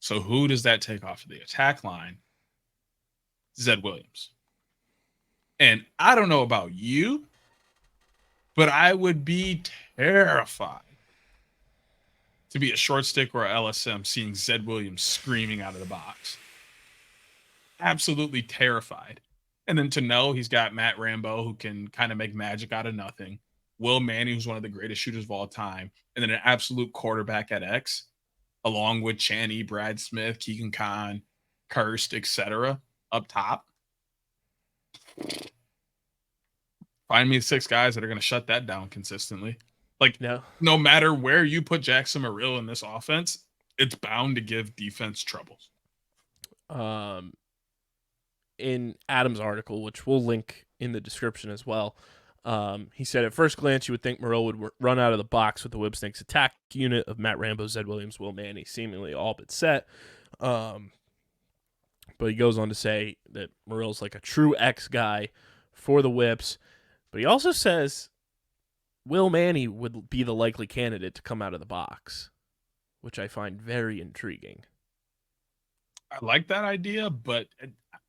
So who does that take off of the attack line? Zed Williams. And I don't know about you, but I would be terrified to be a short stick or a LSM seeing Zed Williams screaming out of the box. Absolutely terrified. And then to know he's got Matt Rambo, who can kind of make magic out of nothing. Will Manny, who's one of the greatest shooters of all time. And then an absolute quarterback at X, along with Channy, Brad Smith, Keegan Khan, Kirst, etc. up top. Find me 6 guys that are going to shut that down consistently. Like, no matter where you put Jackson Morrill in this offense, it's bound to give defense troubles. In Adam's article, which we'll link in the description as well, he said, at first glance, you would think Morrill would run out of the box with the Whipsnakes attack unit of Matt Rambo, Zed Williams, Will Manny, seemingly all but set. But he goes on to say that Morrill's like a true X guy for the Whips. But he also says Will Manny would be the likely candidate to come out of the box, which I find very intriguing. I like that idea, but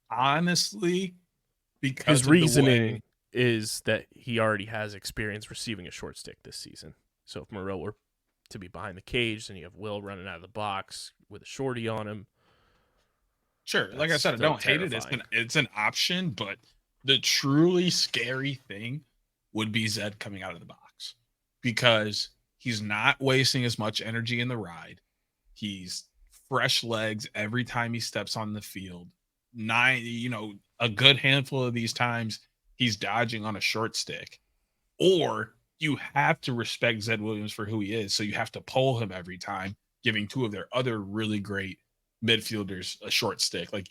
honestly, because his reasoning is that he already has experience receiving a short stick this season. So if Morrill were to be behind the cage, then you have Will running out of the box with a shorty on him. Sure. Like I said, I don't hate it. It's an option, but the truly scary thing would be Zed coming out of the box because he's not wasting as much energy in the ride. He's fresh legs every time he steps on the field. A good handful of these times he's dodging on a short stick. Or you have to respect Zed Williams for who he is, so you have to pull him every time, giving 2 of their other really great midfielders a short stick. Like,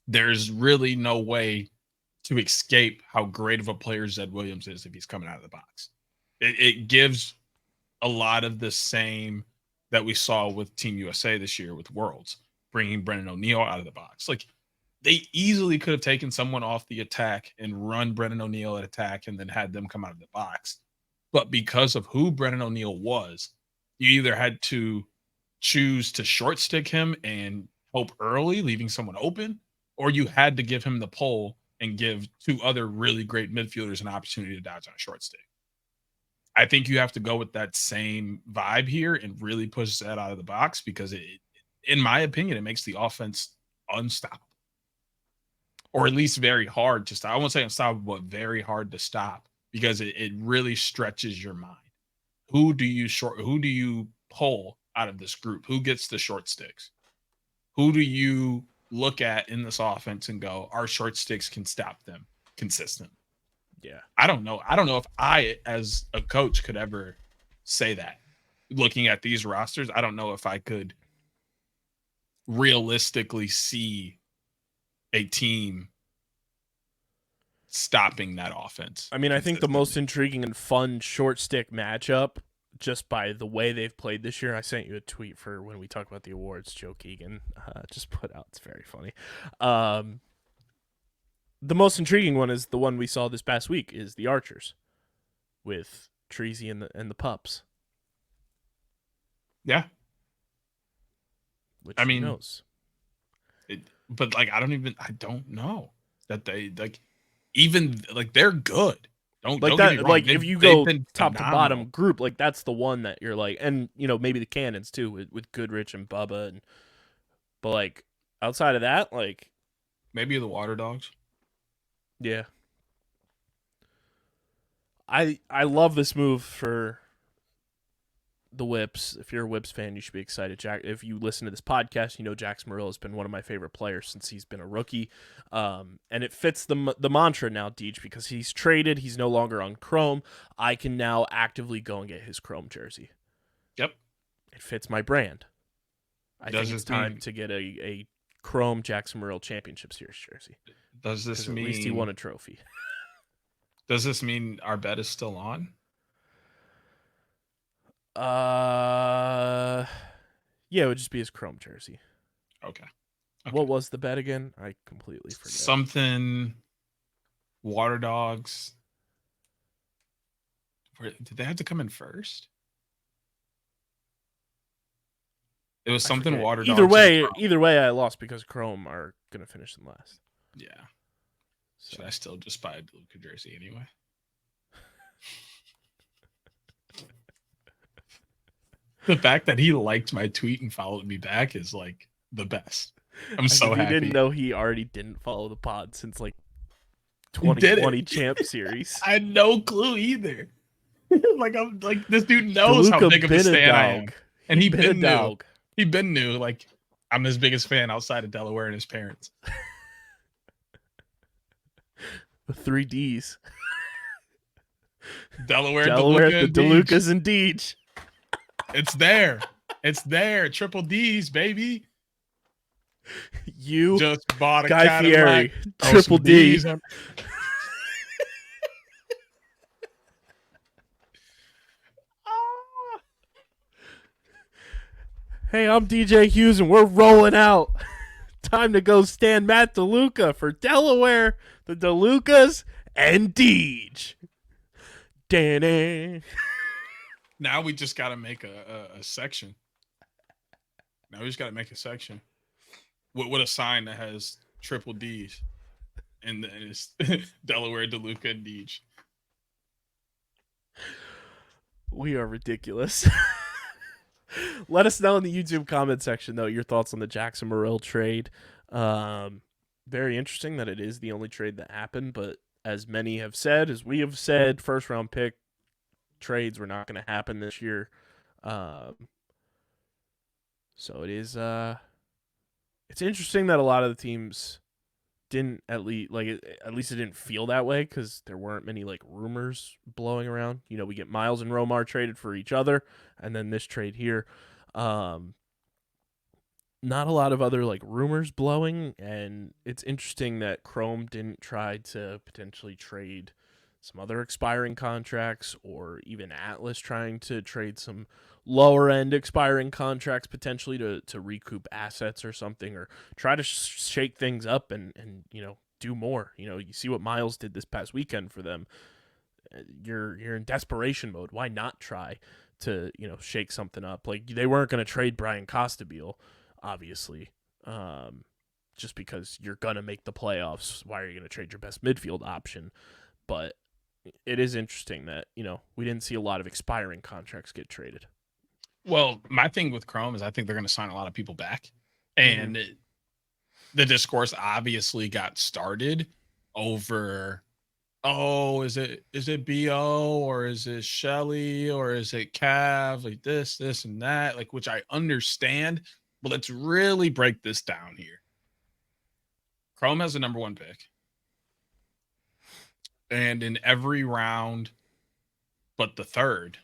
there's really no way to escape how great of a player Zed Williams is if he's coming out of the box. It gives a lot of the same that we saw with Team USA this year with Worlds, bringing Brennan O'Neill out of the box. Like, they easily could have taken someone off the attack and run Brennan O'Neill at attack and then had them come out of the box. But because of who Brennan O'Neill was, you either had to choose to short stick him and hope early, leaving someone open, or you had to give him the pull and give 2 other really great midfielders an opportunity to dodge on a short stick. I think you have to go with that same vibe here and really push Zed out of the box because in my opinion, it makes the offense unstoppable. Or at least very hard to stop. I won't say unstoppable, but very hard to stop because it really stretches your mind. Who do you pull out of this group? Who gets the short sticks? Who do you look at in this offense and go, our short sticks can stop them consistently? Yeah. I don't know. I don't know if I, as a coach, could ever say that. Looking at these rosters, I don't know if I could realistically see a team stopping that offense. I mean, I think the most intriguing and fun short stick matchup, just by the way they've played this year, I sent you a tweet for when we talk about the awards. Joe Keegan just put out. It's very funny. The most intriguing one is the one we saw this past week, is the Archers with Treasy and the Pups. Yeah. Which, I mean, who knows? But like, I don't know that they like, even like they're good. Don't get me wrong. Like if you go top to bottom group, like that's the one that you're like, and maybe the Cannons too with Goodrich and Bubba, but like outside of that, like maybe the Water Dogs. Yeah. I love this move for the Whips. If you're a Whips fan, you should be excited. Jack, if you listen to this podcast, Jackson Morrill has been one of my favorite players since he's been a rookie. And it fits the mantra now, Deej, because he's traded. He's no longer on Chrome. I can now actively go and get his Chrome jersey. Yep. It fits my brand. I think it's time to get a Chrome Jackson Morrill Championship Series jersey. Does this mean at least he won a trophy? Does this mean our bet is still on? Yeah, it would just be his Chrome jersey. Okay. What was the bet again? I completely forget. Something Water Dogs. Did they have to come in first? It was something Water Dogs. Either way, I lost because Chrome are gonna finish in last. Yeah. So. Should I still just buy a DeLuca jersey anyway? The fact that he liked my tweet and followed me back is like the best. I'm so happy. You didn't know he already didn't follow the pod since like 2020 Champ Series. I had no clue either. I'm like, this dude knows how big of a fan I am, and he been new. He been new. Like, I'm his biggest fan outside of Delaware and his parents. The 3 Ds. Delaware, the DeLucas, and Deej. It's there. It's there. Triple D's, baby. You just bought a Guy Fieri. Triple D. Hey, I'm DJ Hughes, and we're rolling out. Time to go stand Matt DeLuca for Delaware, the DeLucas, and Deej. Now we just got to make a section. Now we just got to make a section with a sign that has triple D's, and it's Delaware, DeLuca, and Deej. We are ridiculous. Let us know in the YouTube comment section, though, your thoughts on the Jackson Morrill trade. Very interesting that it is the only trade that happened, but as many have said, as we have said, first-round pick trades were not going to happen this year. So it is it's interesting that a lot of the teams didn't at least it didn't feel that way because there weren't many like rumors blowing around. We get Miles and Romar traded for each other, and then this trade here. Not a lot of other like rumors blowing, and it's interesting that Chrome didn't try to potentially trade some other expiring contracts, or even Atlas trying to trade some lower end expiring contracts potentially to recoup assets or something, or try to shake things up and do more. You see what Miles did this past weekend for them. You're in desperation mode. Why not try to shake something up? Like, they weren't going to trade Brian Costabile, obviously, just because you're going to make the playoffs. Why are you going to trade your best midfield option? But it is interesting that, we didn't see a lot of expiring contracts get traded. Well, my thing with Chrome is I think they're going to sign a lot of people back. And the discourse obviously got started over oh, is it BO or is it Shelly or is it Cav? Like this, and that, like, which I understand, but let's really break this down here. Chrome has the number 1 pick. And in every round but the third,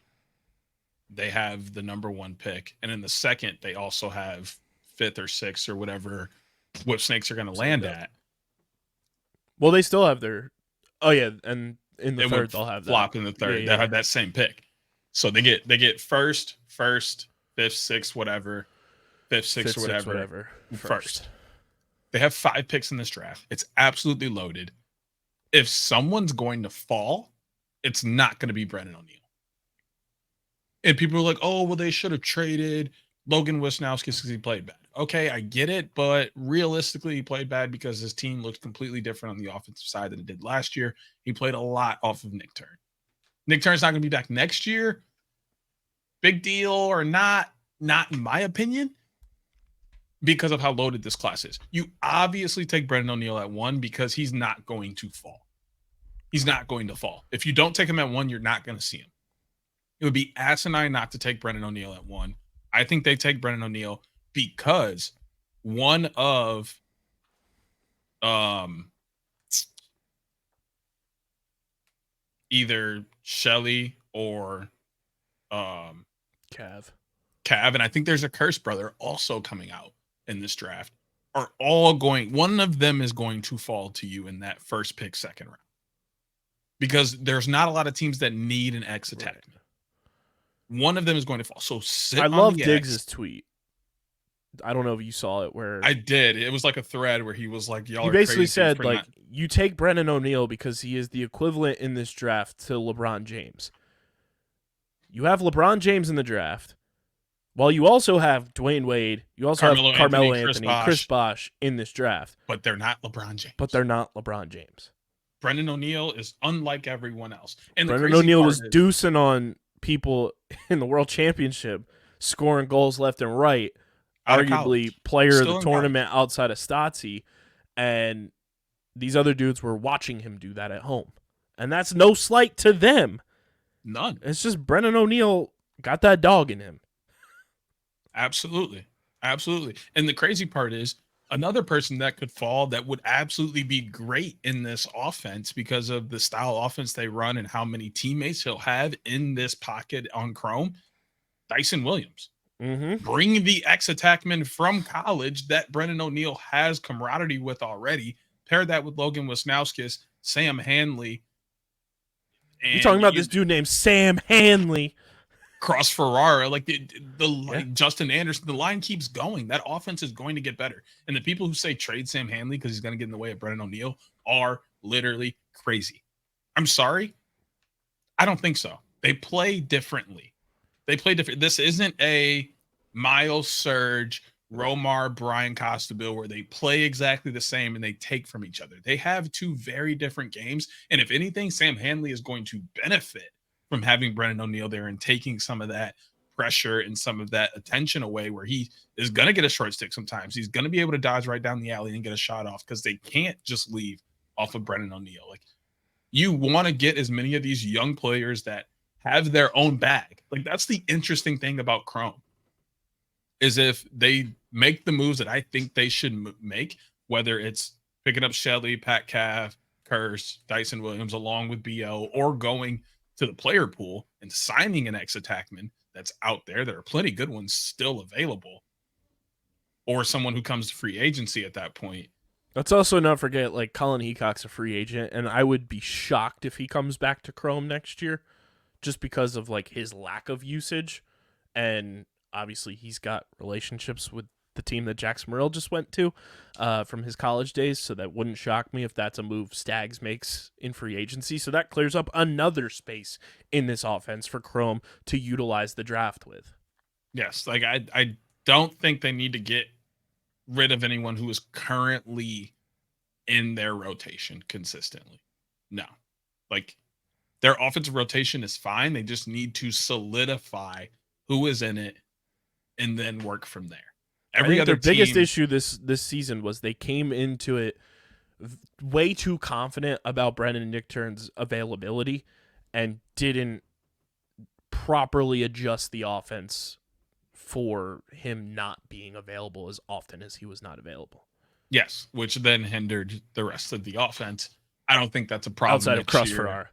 they have the number 1 pick. And in the second, they also have 5th or 6th or whatever Whipsnakes are going to land at. Well, they still have their. Oh yeah, and in the third they'll have flop that. in the third. Yeah. They have that same pick, so they get first, 5th, 6th, whatever, 5th, 6th, or whatever. First, they have 5 picks in this draft. It's absolutely loaded. If someone's going to fall, it's not going to be Brennan O'Neill. And people are like, "Oh, well, they should have traded Logan Wisnowski because he played bad." Okay, I get it, but realistically, he played bad because his team looked completely different on the offensive side than it did last year. He played a lot off of Nick Turn. Nick Turn's not going to be back next year. Big deal or not? Not in my opinion, because of how loaded this class is. You obviously take Brennan O'Neill at 1 because he's not going to fall. He's not going to fall. If you don't take him at 1, you're not going to see him. It would be asinine not to take Brennan O'Neill at 1. I think they take Brennan O'Neill because one of either Shelly or Cav, and I think there's a Curse brother also coming out in this draft, are all going, one of them is going to fall to you in that first pick, second round. Because there's not a lot of teams that need an X attackman. Right. One of them is going to fall. So sit I on love the Diggs' X. tweet. I don't know if you saw it where I did. It was like a thread where he was like, y'all he are basically crazy said, for like, not- you take Brennan O'Neill because he is the equivalent in this draft to LeBron James. You have LeBron James in the draft, while you also have Dwayne Wade, you also have Carmelo Anthony, Chris Bosh in this draft. But they're not LeBron James. Brennan O'Neill is unlike everyone else. And Brennan O'Neill was deucing on people in the World Championship, scoring goals left and right, arguably player of the tournament outside of Stotzy, and these other dudes were watching him do that at home. And that's no slight to them. None. It's just Brennan O'Neill got that dog in him. Absolutely. And the crazy part is, another person that could fall that would absolutely be great in this offense because of the style offense they run and how many teammates he'll have in this pocket on Chrome, Dyson Williams. Mm-hmm. Bring the ex-attackman from college that Brennan O'Neill has camaraderie with already. Pair that with Logan Wisnowski, Sam Hanley. You're talking about this dude named Sam Hanley. Cross Ferrara, like Justin Anderson, the line keeps going. That offense is going to get better. And the people who say trade Sam Hanley because he's going to get in the way of Brennan O'Neill are literally crazy. I'm sorry. I don't think so. They play differently. This isn't a Miles Surge, Romar, Brian Costabile where they play exactly the same and they take from each other. They have 2 very different games. And if anything, Sam Hanley is going to benefit from having Brennan O'Neill there and taking some of that pressure and some of that attention away where he is going to get a short stick sometimes. He's going to be able to dodge right down the alley and get a shot off because they can't just leave off of Brennan O'Neill. Like, you want to get as many of these young players that have their own bag. Like, that's the interesting thing about Chrome is if they make the moves that I think they should make, whether it's picking up Shelly, Pat Cav, Curse, Dyson Williams, along with BO, or going to the player pool and signing an ex-attackman that's out there. There are plenty good ones still available. Or someone who comes to free agency at that point. Let's also not forget, like, Colin Heacock's a free agent, and I would be shocked if he comes back to Chrome next year just because of, like, his lack of usage. And obviously he's got relationships with the team that Jackson Morrill just went to from his college days, so that wouldn't shock me if that's a move Stags makes in free agency. So that clears up another space in this offense for Chrome to utilize the draft with. Yes, like I don't think they need to get rid of anyone who is currently in their rotation consistently. No. Like, their offensive rotation is fine. They just need to solidify who is in it and then work from there. Their biggest issue this season was they came into it way too confident about Brennan Nichtern's availability and didn't properly adjust the offense for him not being available as often as he was not available. Yes, which then hindered the rest of the offense. I don't think that's a problem outside of next year. Ferrara.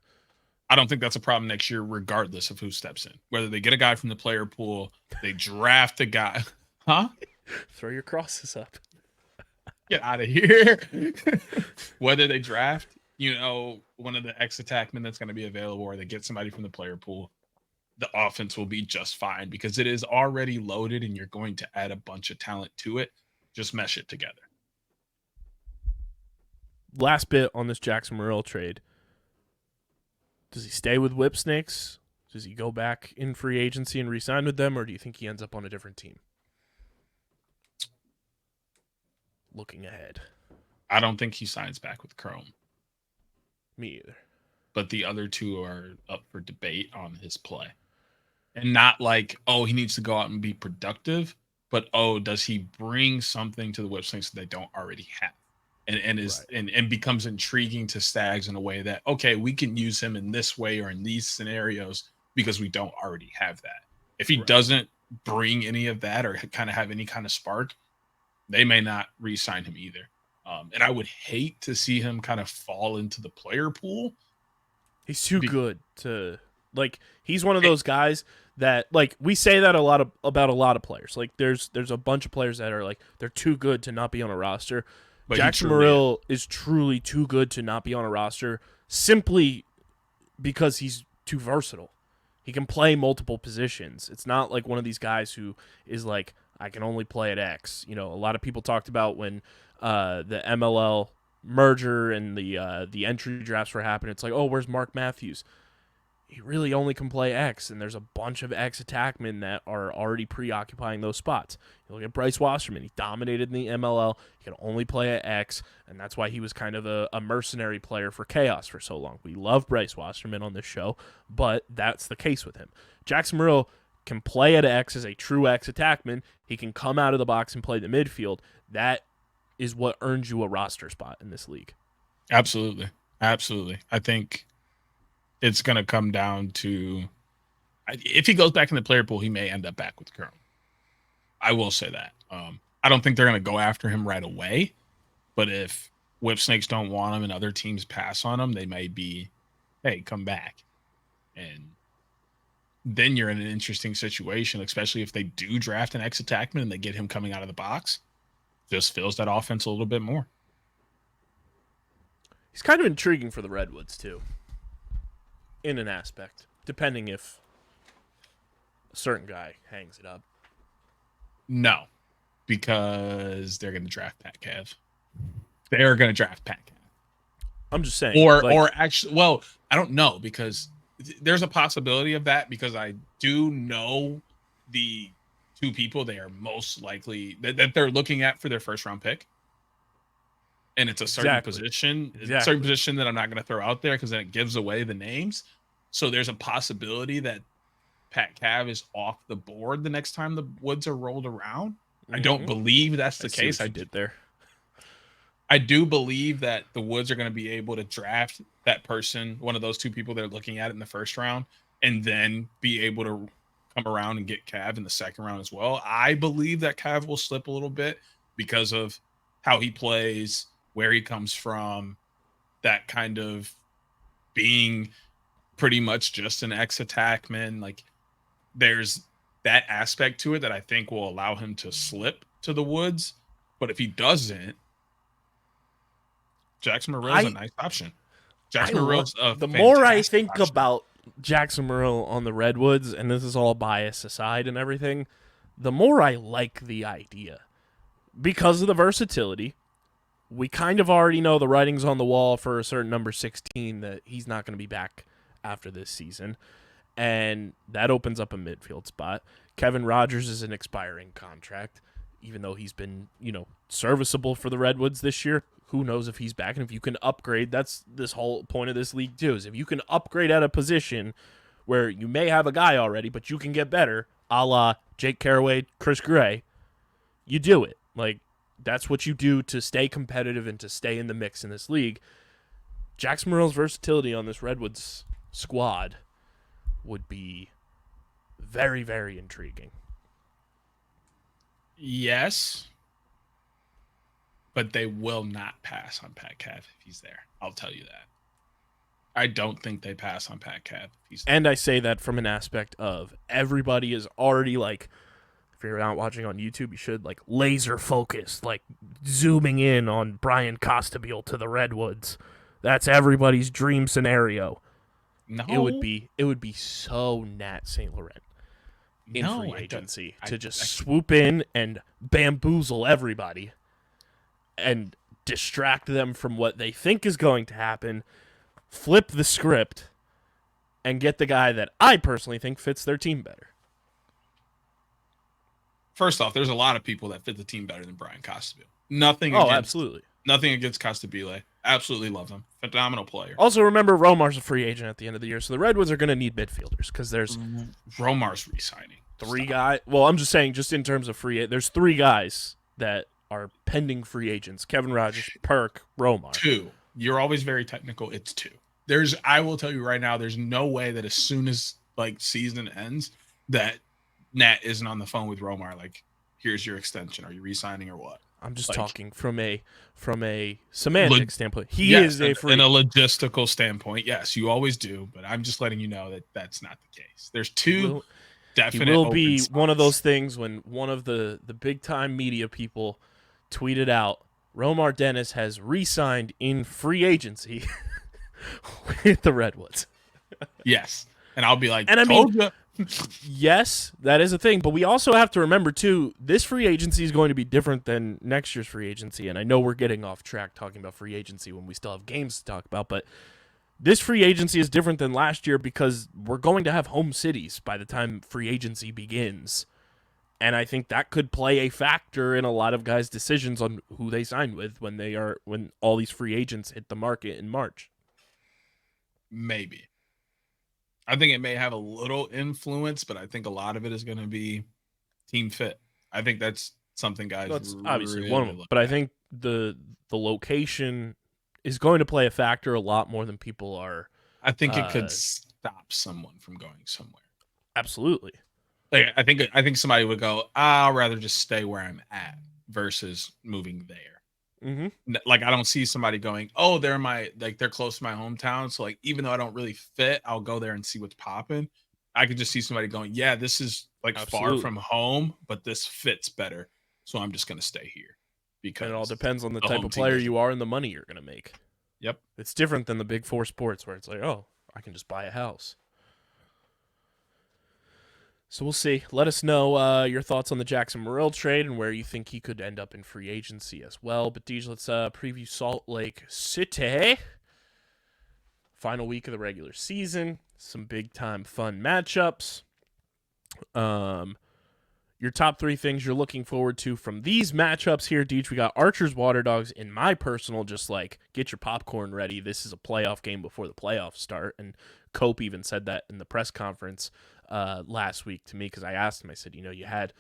I don't think that's a problem next year, regardless of who steps in. Whether they get a guy from the player pool, they draft a guy. Huh? Throw your crosses up. Get out of here. Whether they draft, one of the ex-attackmen that's going to be available, or they get somebody from the player pool, the offense will be just fine because it is already loaded and you're going to add a bunch of talent to it. Just mesh it together. Last bit on this Jackson Morrill trade. Does he stay with Whipsnakes? Does he go back in free agency and re-sign with them, or do you think he ends up on a different team? Looking ahead. I don't think he signs back with Chrome. Me either. But the other two are up for debate on his play. And not like, he needs to go out and be productive, but does he bring something to the Whipsnakes that they don't already have? And becomes intriguing to Stags in a way that, okay, we can use him in this way or in these scenarios because we don't already have that. If he doesn't bring any of that or kind of have any kind of spark, they may not re-sign him either. And I would hate to see him kind of fall into the player pool. He's too good to, he's one of those guys that, we say that about a lot of players. There's a bunch of players that are they're too good to not be on a roster. But Jackson Morrill is truly too good to not be on a roster simply because he's too versatile. He can play multiple positions. It's not like one of these guys who is I can only play at X. A lot of people talked about when the MLL merger and the entry drafts were happening. It's where's Mark Matthews? He really only can play X, and there's a bunch of X attackmen that are already preoccupying those spots. You look at Bryce Wasserman. He dominated in the MLL. He can only play at X, and that's why he was kind of a mercenary player for Chaos for so long. We love Bryce Wasserman on this show, but that's the case with him. Jackson Morrill can play at X as a true X attackman. He can come out of the box and play the midfield. That is what earns you a roster spot in this league. Absolutely. Absolutely. I think it's going to come down to, if he goes back in the player pool, he may end up back with Chrome. I will say that. I don't think they're going to go after him right away, but if Whipsnakes don't want him and other teams pass on him, they may be, hey, come back. And then you're in an interesting situation, especially if they do draft an ex-attackman and they get him coming out of the box. Just fills that offense a little bit more. He's kind of intriguing for the Redwoods, too. In an aspect, depending if a certain guy hangs it up. No, because they're going to draft Pat Cav. They're going to draft Pat Cav. I'm just saying. Or actually, well, I don't know, because there's a possibility of that, because I do know the two people they are most likely that they're looking at for their first round pick. And it's a certain position, a certain position that I'm not going to throw out there because then it gives away the names. So there's a possibility that Pat Cav is off the board the next time the Woods are rolled around. Mm-hmm. I don't believe that's the case. I did there. I do believe that the Woods are going to be able to draft that person, one of those two people they're looking at in the first round, and then be able to come around and get Cav in the second round as well. I believe that Cav will slip a little bit because of how he plays, where he comes from, that kind of being pretty much just an ex-attackman. There's that aspect to it that I think will allow him to slip to the Woods. But if he doesn't, Jackson Morrill's a nice option. Jackson Morrill's the more I think about Jackson Morrill on the Redwoods, and this is all bias aside and everything, the more I like the idea. Because of the versatility, we kind of already know the writing's on the wall for a certain number 16 that he's not going to be back after this season. And that opens up a midfield spot. Kevin Rogers is an expiring contract, even though he's been, serviceable for the Redwoods this year. Who knows if he's back? And if you can upgrade, that's this whole point of this league too, is if you can upgrade at a position where you may have a guy already, but you can get better, a la Jake Carraway, Chris Gray, you do it. That's what you do to stay competitive and to stay in the mix in this league. Jackson Morrill's versatility on this Redwoods squad would be very, very intriguing. Yes, but they will not pass on Pat Cav if he's there. I'll tell you that. I don't think they pass on Pat Cav if he's there. And I say that from an aspect of everybody is already like, if you're not watching on YouTube, you should like laser focused, like zooming in on Brian Costabile to the Redwoods. That's everybody's dream scenario. No, It would be so Nat St. Laurent in free agency to just swoop in and bamboozle everybody and distract them from what they think is going to happen, flip the script, and get the guy that I personally think fits their team better. First off, there's a lot of people that fit the team better than Brian Costabile. Absolutely. Nothing against Costabile. Absolutely love him. Phenomenal player. Also, remember, Romar's a free agent at the end of the year, so the Redwoods are going to need midfielders because there's Romar's re-signing. three guys. Well, I'm just saying, just in terms of there's three guys that are pending free agents: Kevin Rogers, Perk, Romar. 2. You're always very technical. It's 2. I will tell you right now, there's no way that as soon as like season ends that Nat isn't on the phone with Romar. Like, here's your extension. Are you re-signing or what? I'm just talking from a semantic standpoint. He is a free in a logistical standpoint. Yes, you always do, but I'm just letting you know that that's not the case. There's 2 definite. He will be spots. one of those things when one of the big time media people tweeted out, Romar Dennis has re-signed in free agency with the Redwoods. Yes, and I'll be like, and I mean, yes, that is a thing, but we also have to remember too, this free agency is going to be different than next year's free agency, and I know we're getting off track talking about free agency when we still have games to talk about, but this free agency is different than last year because we're going to have home cities by the time free agency begins, and I think that could play a factor in a lot of guys' decisions on who they sign with when all these free agents hit the market in March. Maybe. I think it may have a little influence, but I think a lot of it is going to be team fit. I think that's something guys. That's obviously one of them, but I think the location is going to play a factor a lot more than people are. I think it could stop someone from going somewhere. Absolutely. Like I think somebody would go, I'll rather just stay where I'm at versus moving there. Mm-hmm. Like I don't see somebody going, they're close to my hometown, so like even though I don't really fit, I'll go there and see what's popping. I could just see somebody going, yeah, this is like far from home, but this fits better, so I'm just gonna stay here. Because it all depends on the type of player you are and the money you're gonna make. Yep, it's different than the big four sports where it's like, oh, I can just buy a house. So we'll see. Let us know your thoughts on the Jackson Morrill trade and where you think he could end up in free agency as well. But, Deej, let's preview Salt Lake City. Final week of the regular season. Some big-time fun matchups. Your top 3 things you're looking forward to from these matchups here, Deej. We got Archers, Water Dogs. In my personal, just like, get your popcorn ready. This is a playoff game before the playoffs start. And Cope even said that in the press conference last week to me, because I asked him, I said, you had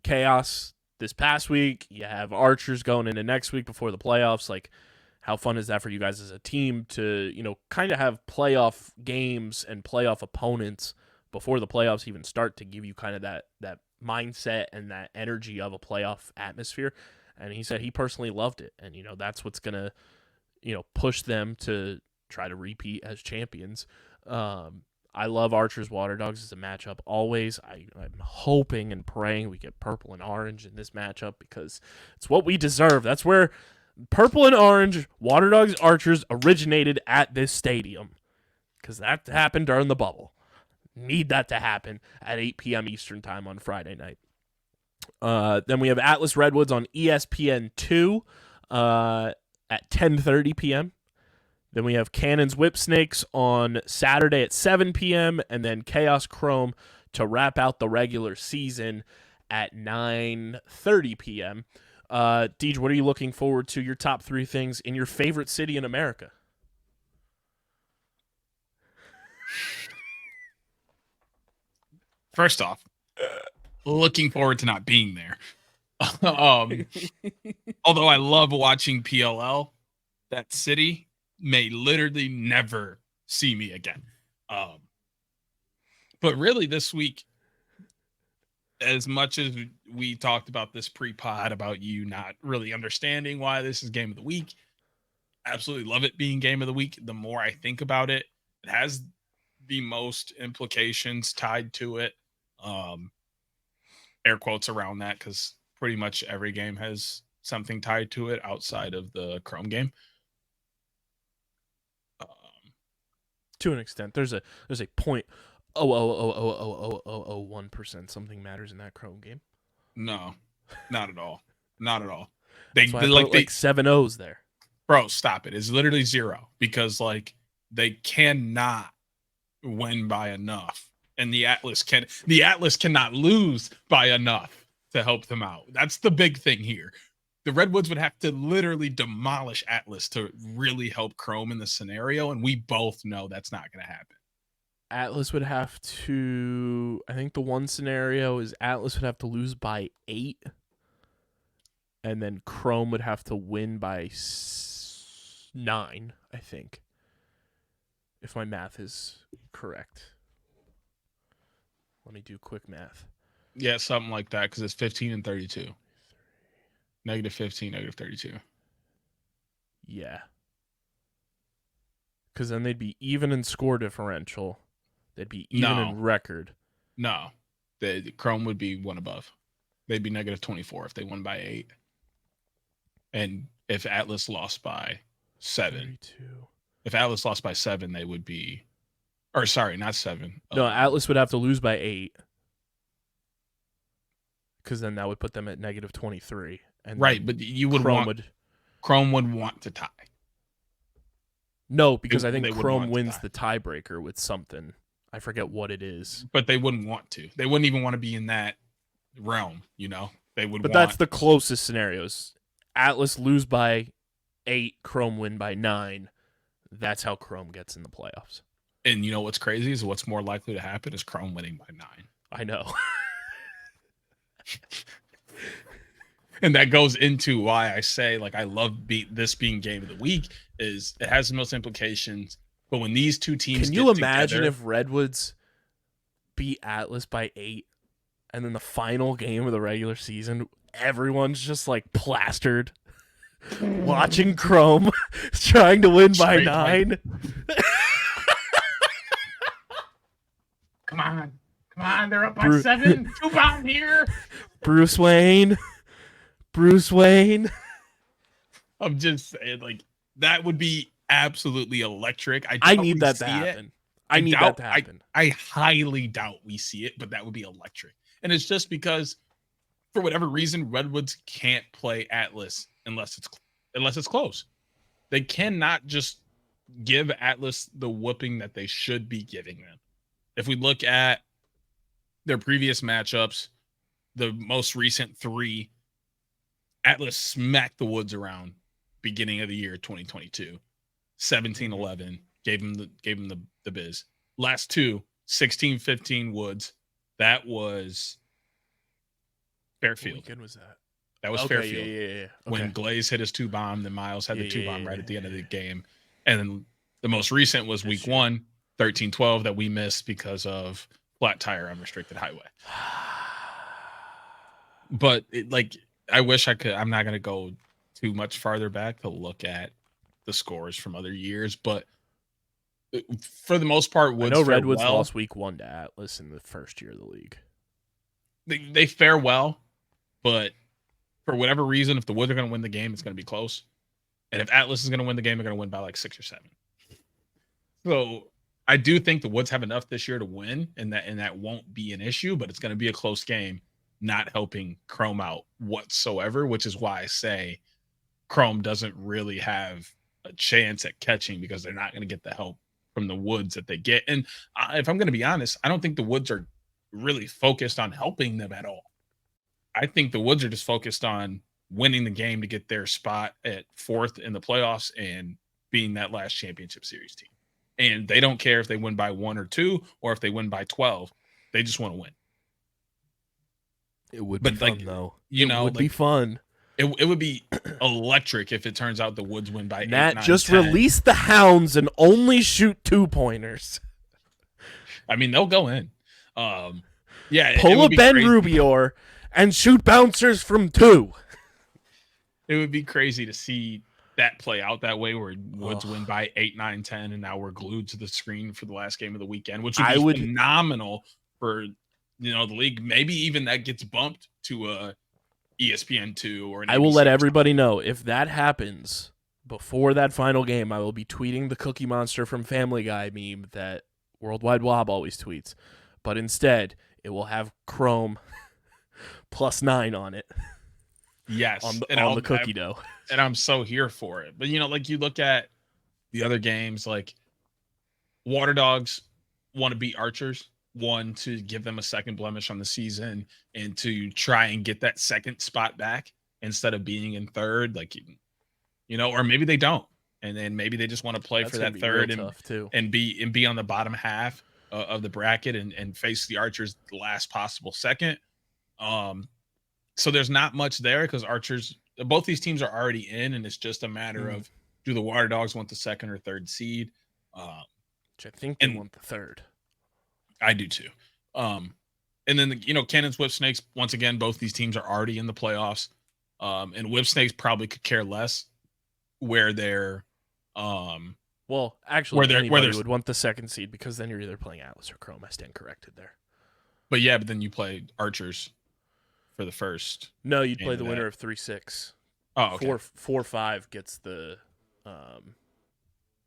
Chaos this past week, you have Archers going into next week before the playoffs. Like, how fun is that for you guys as a team to, kind of have playoff games and playoff opponents before the playoffs even start to give you kind of that mindset and that energy of a playoff atmosphere? And he said he personally loved it. And, that's what's going to, push them to try to repeat as champions. I love Archers Water Dogs as a matchup always. I'm hoping and praying we get purple and orange in this matchup because it's what we deserve. That's where purple and orange Water Dogs Archers originated at this stadium because that happened during the bubble. Need that to happen at 8 p.m. Eastern time on Friday night. Then we have Atlas Redwoods on ESPN2 at 10:30 p.m. Then we have Cannons Whipsnakes on Saturday at 7 p.m. and then Chaos Chrome to wrap out the regular season at 9:30 p.m. Deej, what are you looking forward to? Your top 3 things in your favorite city in America? First off, looking forward to not being there. um, although I love watching PLL, that city may literally never see me again. But really this week, as much as we talked about this pre-pod about you not really understanding why this is game of the week, absolutely love it being game of the week. The more I think about it, it has the most implications tied to it. Air quotes around that because pretty much every game has something tied to it outside of the Chrome game. To an extent, there's a point 0.0000001% something matters in that Chrome game. No, not at all. Not at all. That's why I put like 7 O's there. Bro, stop it. It's literally 0 because like they cannot win by enough. And the Atlas cannot lose by enough to help them out. That's the big thing here. The Redwoods would have to literally demolish Atlas to really help Chrome in the scenario, and we both know that's not going to happen. Atlas would have to, I think the one scenario is Atlas would have to lose by 8, and then Chrome would have to win by 9, I think, if my math is correct. Let me do quick math. Yeah, something like that, because it's 15 and 32. -15, -32. Yeah. Because then they'd be even in score differential. They'd be even in record. No. The Chrome would be one above. They'd be -24 if they won by 8. And if Atlas lost by 7. 32. If Atlas lost by 7, they would be... Or sorry, not 7. No, Atlas would have to lose by 8. Because then that would put them at -23. And right, but you would Chrome would want to tie. No, because I think Chrome wins the tiebreaker with something. I forget what it is. But they wouldn't want to. They wouldn't even want to be in that realm, you know? They would. But that's the closest scenarios. Atlas lose by 8, Chrome win by 9. That's how Chrome gets in the playoffs. And you know what's crazy is what's more likely to happen is Chrome winning by 9. I know. And that goes into why I say, like, I love this being game of the week, is it has the most implications. But when these two teams Can you imagine if Redwoods beat Atlas by 8 and then the final game of the regular season, everyone's just like plastered watching Chrome trying to win by 9? Come on, they're up by 7. 2 pound here. Bruce Wayne. I'm just saying, like, that would be absolutely electric. I need that to happen. I need that to happen. I highly doubt we see it, but that would be electric. And it's just because, for whatever reason, Redwoods can't play Atlas unless it's close. They cannot just give Atlas the whooping that they should be giving them. If we look at their previous matchups, the most recent 3, Atlas smacked the Woods around beginning of the year 2022. 17-11 gave him the biz. Last 2, 16-15 Woods. That was Fairfield. What weekend was that? That was Fairfield. Yeah. Okay. When Glaze hit his 2-bomb, then Miles had the 2-bomb right at the end of the game. And then the most recent was week 1, 13-12, that we missed because of flat tire unrestricted highway. But I wish I could. I'm not going to go too much farther back to look at the scores from other years, but for the most part, Woods, I know Redwoods lost week 1 to Atlas in the first year of the league. They fare well, but for whatever reason, if the Woods are going to win the game, it's going to be close. And if Atlas is going to win the game, they're going to win by like 6 or 7. So I do think the Woods have enough this year to win, and that won't be an issue, but it's going to be a close game, not helping Chrome out whatsoever, which is why I say Chrome doesn't really have a chance at catching because they're not going to get the help from the Woods that they get. And if I'm going to be honest, I don't think the Woods are really focused on helping them at all. I think the Woods are just focused on winning the game to get their spot at 4th in the playoffs and being that last championship series team. And they don't care if they win by 1 or 2 or if they win by 12. They just want to win. It would be But fun, like, though. you It know, would be like fun. it would be electric if it turns out the Woods win by 8, Nat, 9, just 10. release the Hounds and only shoot 2-pointers. I mean, they'll go in. Yeah, it Pull a would be Ben crazy. Rubior and shoot bouncers from 2. It would be crazy to see that play out that way, where Woods win by 8, 9, 10, and now we're glued to the screen for the last game of the weekend, which would be phenomenal for the league. Maybe even that gets bumped to ESPN2 or an I will ABC let or everybody know if that happens before that final game. I will be tweeting the Cookie Monster from Family Guy meme that Worldwide Wob always tweets, but instead it will have Chrome +9 on it. Yes, on the cookie dough. And I'm so here for it. But like you look at the other games, like Water Dogs want to beat Archers, one to give them a second blemish on the season and to try and get that second spot back instead of being in third, like or maybe they don't, and then maybe they just want to play for that third and be on the bottom half of the bracket and face the Archers the last possible second. So there's not much there because Archers, both these teams are already in, and it's just a matter of, do the Water Dogs want the second or third seed? Which I think they want the third. I do too. And then Cannons, Whipsnakes, once again, both these teams are already in the playoffs. And Whipsnakes probably could care less where they're well, actually, anybody would want the second seed because then you're either playing Atlas or Chrome. I stand corrected there. But then you play Archers for the first. No, you'd play the winner of 3-6. Oh, okay. 4-5 gets the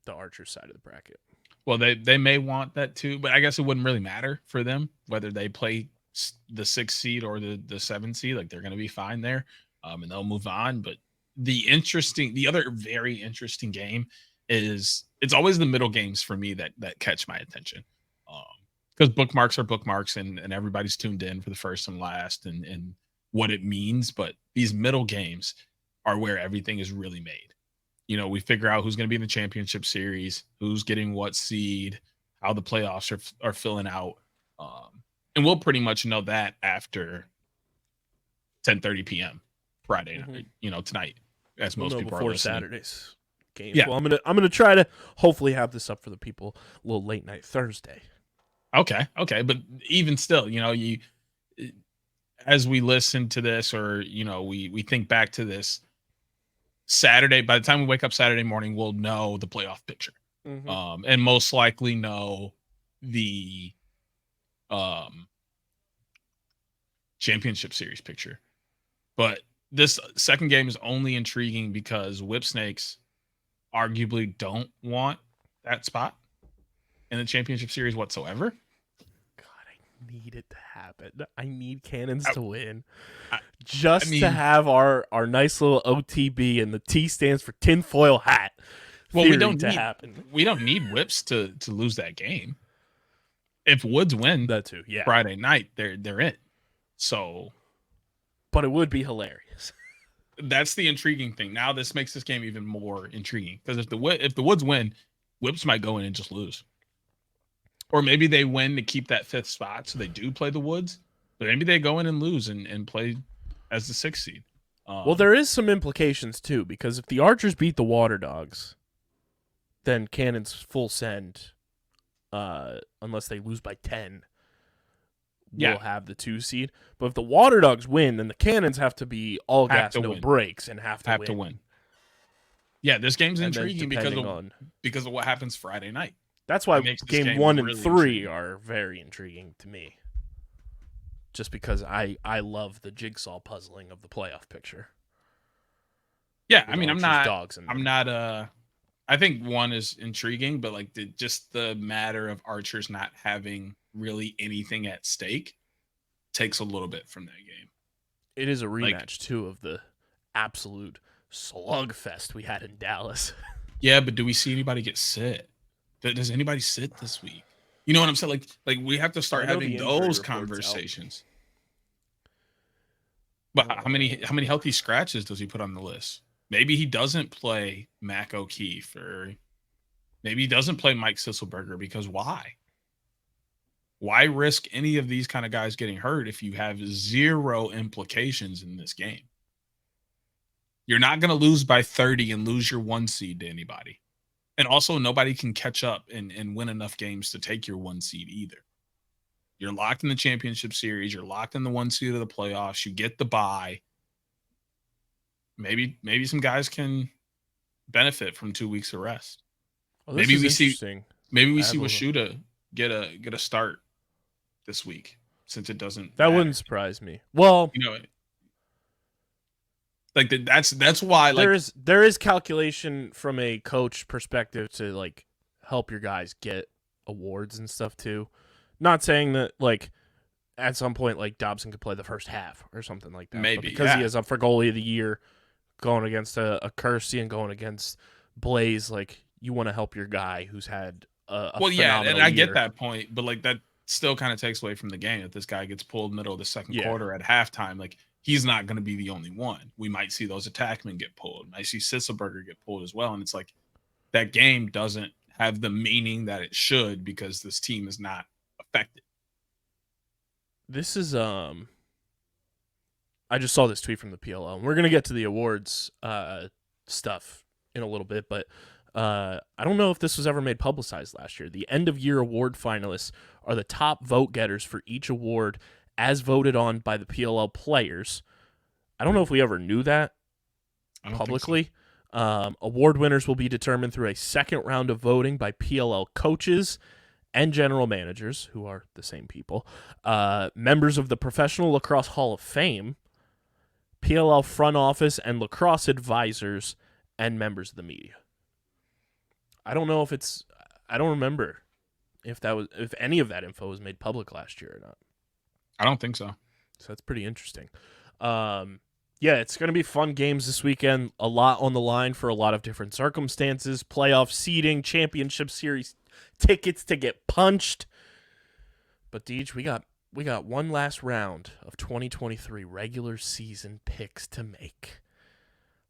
Archers side of the bracket. Well, they may want that too, but I guess it wouldn't really matter for them whether they play the 6th seed or the 7th seed. Like, they're going to be fine there, and they'll move on. But the other very interesting game is, it's always the middle games for me that catch my attention, because bookmarks are bookmarks, and everybody's tuned in for the first and last and what it means. But these middle games are where everything is really made. We figure out who's going to be in the championship series, who's getting what seed, how the playoffs are filling out. And we'll pretty much know that after 10:30 p.m. Friday night, tonight, as most people are before listening. Saturday's game. Yeah. Well, I'm gonna try to hopefully have this up for the people a little late night Thursday. Okay. But even still, you as we listen to this, or we think back to this Saturday, by the time we wake up Saturday morning, we'll know the playoff picture, and most likely know the championship series picture. But this second game is only intriguing because Whipsnakes arguably don't want that spot in the championship series whatsoever. God, I need it to happen. I need Cannons to win. To have our nice little OTB, and the T stands for tinfoil hat. Well, we don't need Whips to lose that game. If Woods win that too, yeah, Friday night, they're in. So, but it would be hilarious. That's the intriguing thing. Now this makes this game even more intriguing, because if the Woods win, Whips might go in and just lose. Or maybe they win to keep that 5th spot, so they do play the Woods. But maybe they go in and lose and play as the 6th seed. Well, there is some implications too, because if the Archers beat the Water Dogs, then Cannons full send, unless they lose by 10, will have the 2 seed. But if the Water Dogs win, then the Cannons have to be all gas, no brakes, and have to win. Yeah, this game's intriguing because of what happens Friday night. That's why game 1 and 3 are very intriguing to me. Just because I love the jigsaw puzzling of the playoff picture. Yeah, I mean, I think 1 is intriguing, but like just the matter of Archers not having really anything at stake takes a little bit from that game. It is a rematch too of the absolute slugfest we had in Dallas. Yeah, but do we see anybody get sit? Does anybody sit this week? You know what I'm saying? Like we have to start having those conversations. But how many healthy scratches does he put on the list? Maybe he doesn't play Mac O'Keefe, or maybe he doesn't play Mike Sisselberger, because why? Why risk any of these kind of guys getting hurt if you have zero implications in this game? You're not going to lose by 30 and lose your 1 seed to anybody. And also, nobody can catch up and win enough games to take your 1 seed either. You're locked in the championship series. You're locked in the 1 seed of the playoffs. You get the bye. Maybe some guys can benefit from 2 weeks of rest. Well, maybe we see Absolutely. Washuda get a start this week, since it doesn't. That matter. wouldn't surprise me. Well, like that's why there is calculation from a coach perspective to like help your guys get awards and stuff too. Not saying that like at some point like Dobson could play the first half or something like that. Maybe, but because he is up for goalie of the year, going against a Kersey and going against Blaze, like you want to help your guy who's had a phenomenal and I year. get that point, but like that still kind of takes away from the game if this guy gets pulled middle of the second quarter at halftime. Like he's not going to be the only one. We might see those attackmen get pulled. I see Sisselberger get pulled as well, and it's like that game doesn't have the meaning that it should because this team is not affected. This is I just saw this tweet from the PLL, and we're gonna get to the awards stuff in a little bit, but I don't know if this was ever made publicized last year. The end of year award finalists are the top vote getters for each award as voted on by the PLL players. I don't know if we ever knew that publicly. So. Award winners will be determined through a second round of voting by PLL coaches and general managers, who are the same people, members of the Professional Lacrosse Hall of Fame, PLL front office and lacrosse advisors, and members of the media. I don't know if I don't remember if any of that info was made public last year or not. I don't think so. So that's pretty interesting. Yeah, it's going to be fun games this weekend. A lot on the line for a lot of different circumstances. Playoff seeding, championship series tickets to get punched. But Deej, we got one last round of 2023 regular season picks to make.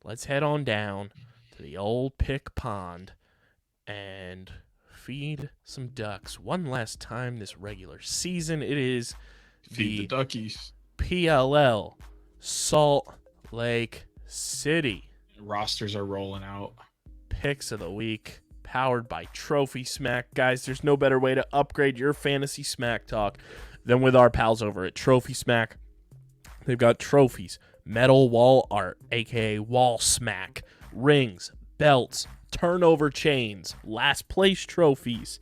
Let's head on down to the old pick pond and feed some ducks one last time this regular season. It is feed the duckies. PLL Salt Lake City. Rosters are rolling out. Picks of the week, powered by Trophy Smack. Guys, there's no better way to upgrade your fantasy smack talk than with our pals over at Trophy Smack. They've got trophies, metal wall art, aka wall smack, rings, belts, turnover chains, last place trophies.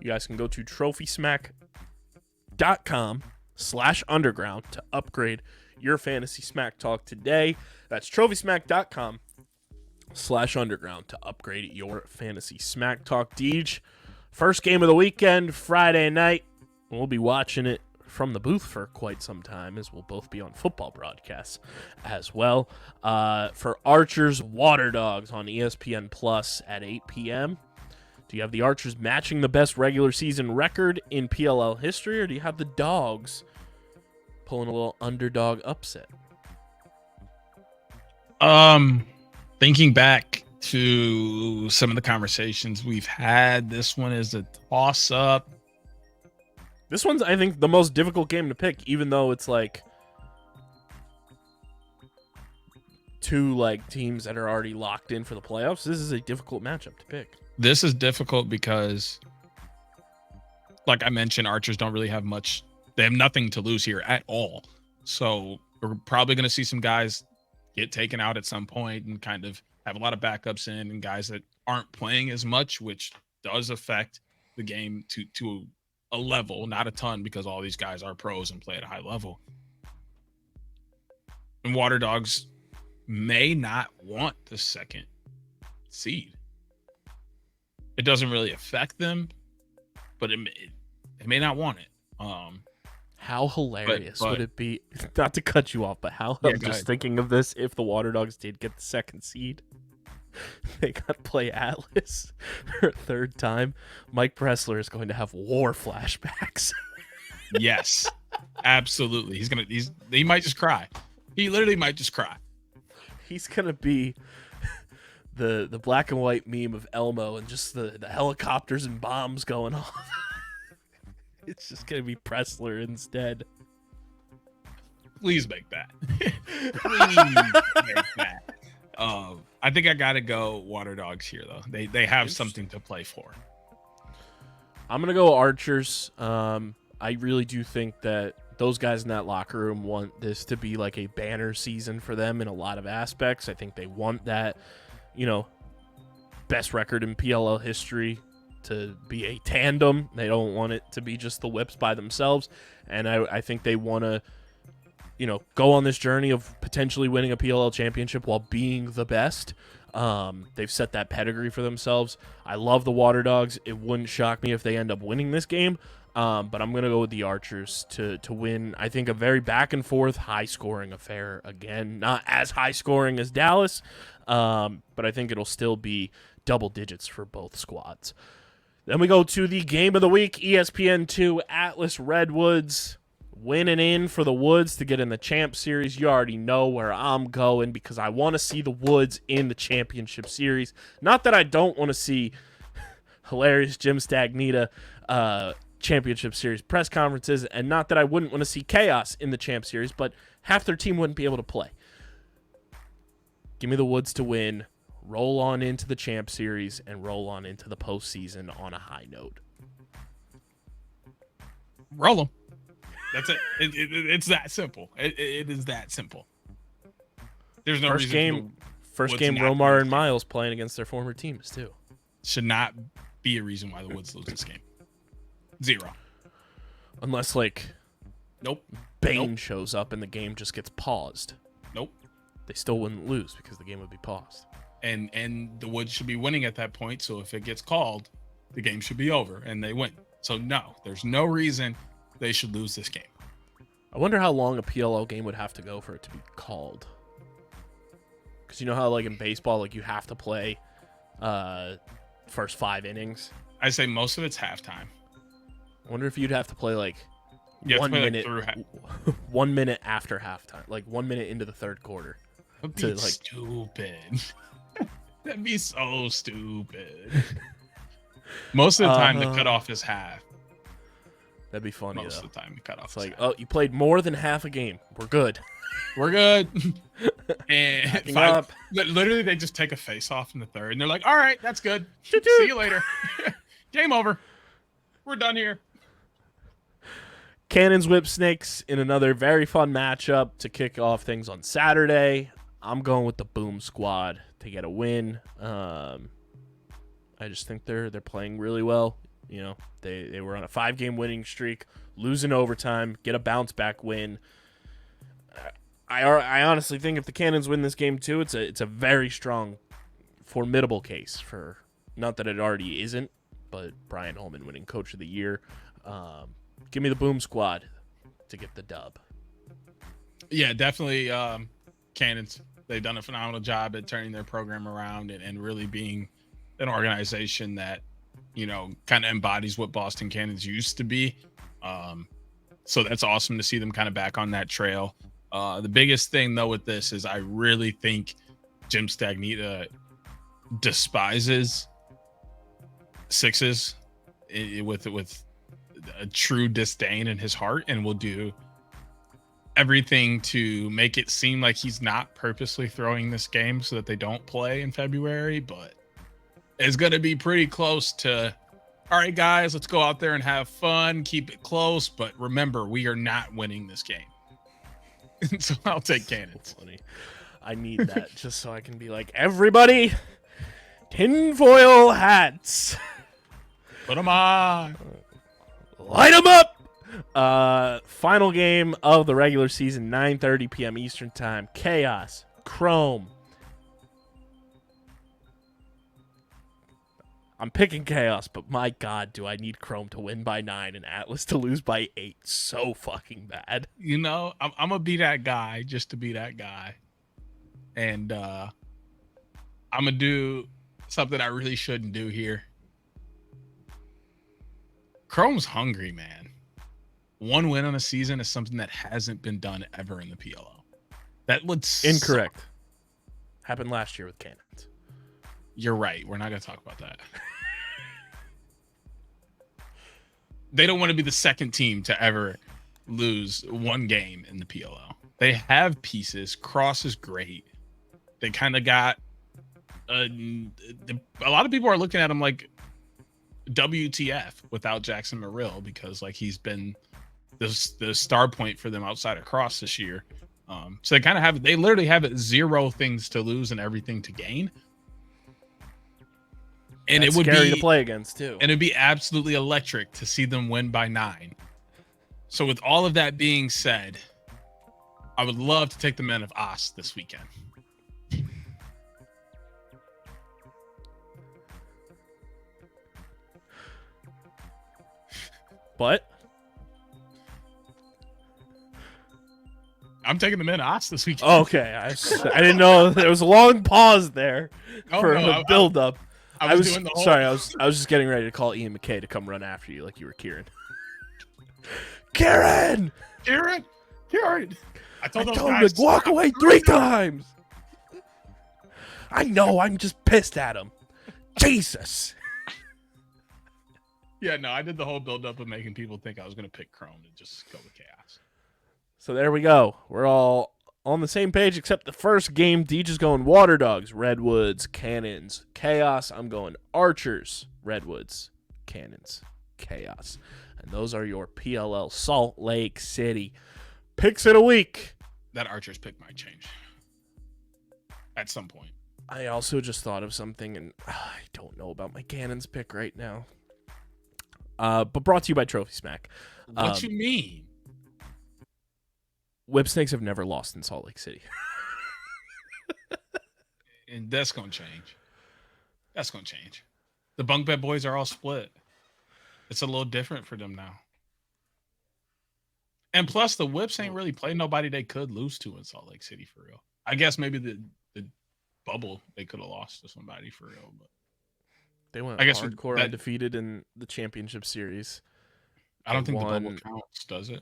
You guys can go to trophysmack.com/underground to upgrade your fantasy smack talk today. That's trophysmack.com/underground to upgrade your fantasy smack talk. Deej, first game of the weekend, Friday night. We'll be watching it from the booth for quite some time, as we'll both be on football broadcasts as well. For Archers, Water Dogs on ESPN Plus at 8 p.m. Do you have the Archers matching the best regular season record in PLL history, or do you have the Dogs pulling a little underdog upset? Thinking back to some of the conversations we've had, this one is a toss-up. This one's, I think, the most difficult game to pick, even though it's like two like teams that are already locked in for the playoffs. This is a difficult matchup to pick. This is difficult because, like I mentioned, Archers don't really have much. They have nothing to lose here at all. So we're probably going to see some guys get taken out at some point and kind of have a lot of backups in, and guys that aren't playing as much, which does affect the game to a level, not a ton, because all these guys are pros and play at a high level. And Water Dogs may not want the second seed. It doesn't really affect them, but it may not want it. How hilarious would it be, not to cut you off, but I'm just thinking of this, if the Water Dogs did get the second seed, they got to play Atlas for a third time. Mike Pressler is going to have war flashbacks. Yes, absolutely. He might just cry. He literally might just cry. He's going to be the black and white meme of Elmo and just the helicopters and bombs going off. It's just gonna be Pressler instead. Please make that. Please make that. I think I gotta go Water Dogs here though. They have something to play for. I'm gonna go Archers. I really do think that those guys in that locker room want this to be like a banner season for them in a lot of aspects. I think they want that, best record in PLL history to be a tandem. They don't want it to be just the Whips by themselves. And I think they want to, go on this journey of potentially winning a PLL championship while being the best. They've set that pedigree for themselves. I love the Water Dogs. It wouldn't shock me if they end up winning this game. But I'm going to go with the Archers to win, I think, a very back-and-forth, high-scoring affair. Again, not as high-scoring as Dallas, but I think it'll still be double digits for both squads. Then we go to the game of the week, ESPN2 Atlas Redwoods. Winning in for the Woods to get in the Champ Series. You already know where I'm going because I want to see the Woods in the Championship Series. Not that I don't want to see hilarious Jim Stagnita Championship Series press conferences, and not that I wouldn't want to see chaos in the Champ Series, but half their team wouldn't be able to play. Give me the Woods to win, roll on into the Champ Series, and roll on into the postseason on a high note. Roll them. That's it. It's that simple. It is that simple. There's no reason. First game, Romar and Miles playing against their former teams too. Should not be a reason why the Woods lose this game. 0. Unless nope. Bane shows up and the game just gets paused. Nope. They still wouldn't lose because the game would be paused. And the Woods should be winning at that point. So if it gets called, the game should be over and they win. So no, there's no reason they should lose this game. I wonder how long a PLL game would have to go for it to be called. Because you know how in baseball, you have to play first 5 innings? I say most of it's halftime. I wonder if you'd have to play 1 minute, 1 minute after halftime, 1 minute into the third quarter. That'd be stupid. That'd be so stupid. Most of the time, the cutoff is half. That'd be funny. Most of the time, the cutoff. It's you played more than half a game. We're good. We're good. And literally, they just take a face off in the third, and they're like, "All right, that's good. See you later. Game over. We're done here." Cannons Whipsnakes in another very fun matchup to kick off things on Saturday. I'm going with the Boom Squad to get a win. I just think they're playing really well. They were on a 5-game winning streak, lose in overtime, get a bounce back win. I honestly think if the Cannons win this game too, it's a very strong, formidable case for, not that it already isn't, but Brian Holman winning Coach of the Year. Give me the Boom Squad to get the dub. Yeah, definitely. Cannons, they've done a phenomenal job at turning their program around and really being an organization that, kind of embodies what Boston Cannons used to be. So that's awesome to see them kind of back on that trail. The biggest thing, though, with this is I really think Jim Stagnita despises sixes with a true disdain in his heart, and will do everything to make it seem like he's not purposely throwing this game so that they don't play in February, but it's going to be pretty close to, all right, guys, let's go out there and have fun, keep it close, but remember, we are not winning this game. So I'll take Cannons. So funny. I need that just so I can be like, everybody, tinfoil hats. Put them on. Light them up. Final game of the regular season, 9:30 p.m. Eastern Time. Chaos, Chrome. I'm picking Chaos, but my God, do I need Chrome to win by 9 and Atlas to lose by 8 so fucking bad. I'm going to be that guy just to be that guy. And I'm going to do something I really shouldn't do here. Chrome's hungry, man. 1 win on a season is something that hasn't been done ever in the PLL. That would incorrect. Happened last year with Cannons. You're right. We're not going to talk about that. they don't want to be the second team to ever lose one game in the PLL. They have pieces. Cross is great. They kind of got a lot of people are looking at him like WTF without Jackson Morrill, because like he's been the star point for them outside of Cross this year. So they literally have 0 things to lose and everything to gain. And That's it would scary be to play against too. And it'd be absolutely electric to see them win by 9. So with all of that being said, I would love to take the men of Oss this weekend. But I'm taking the men of Oss this weekend. okay, I didn't know there was a long pause there for a build up. I was doing the whole... Sorry, I was just getting ready to call Ian McKay to come run after you like you were Kieran. Kieran! I told him to walk away 3 times. I know, I'm just pissed at him. Jesus. Yeah, no, I did the whole build up of making people think I was going to pick Chrome and just go with Chaos. So there we go. We're all on the same page except the first game. Deej is going Water Dogs, Redwoods, Cannons, Chaos. I'm going Archers, Redwoods, Cannons, Chaos. And those are your PLL Salt Lake City picks in a week. That Archers pick might change at some point. I also just thought of something, and I don't know about my Cannons pick right now. But brought to you by Trophy Smack. What you mean? Whipsnakes have never lost in Salt Lake City. And that's going to change. The bunk bed boys are all split. It's a little different for them now. And plus, the Whips ain't really played nobody they could lose to in Salt Lake City for real. I guess maybe the bubble they could have lost to somebody for real, but they went hardcore undefeated in the championship series. I don't think the bubble counts, does it?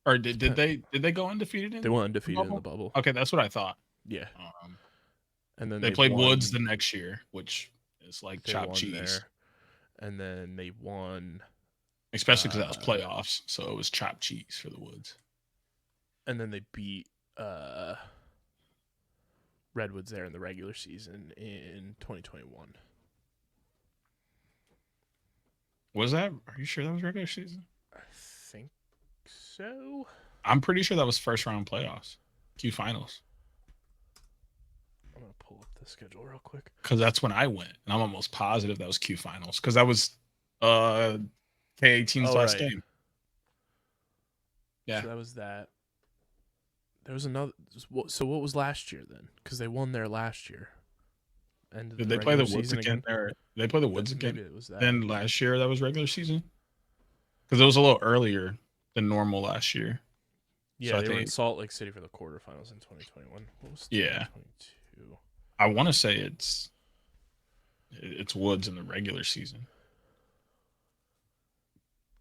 Or did they go undefeated? They went undefeated in the bubble. Okay, that's what I thought. Yeah. And then they played Woods the next year, which is like chopped cheese. There. And then they won. Especially because that was playoffs, so it was chopped cheese for the Woods. And then they beat Redwoods there in the regular season in 2021. Was that? Are you sure that was regular season? I think so. I'm pretty sure that was first round playoffs, Q finals. I'm gonna pull up the schedule real quick because that's when I went, and I'm almost positive that was Q finals because that was K18's last game. Yeah, so that was that. There was another. So what was last year then? Because they won there last year. Did they play the Woods again? Did they play the Woods again? Maybe it was that. Then last year that was regular season. Because it was a little earlier than normal last year. Yeah, so they were in Salt Lake City for the quarterfinals in 2021. What was 2022? I want to say it's Woods in the regular season.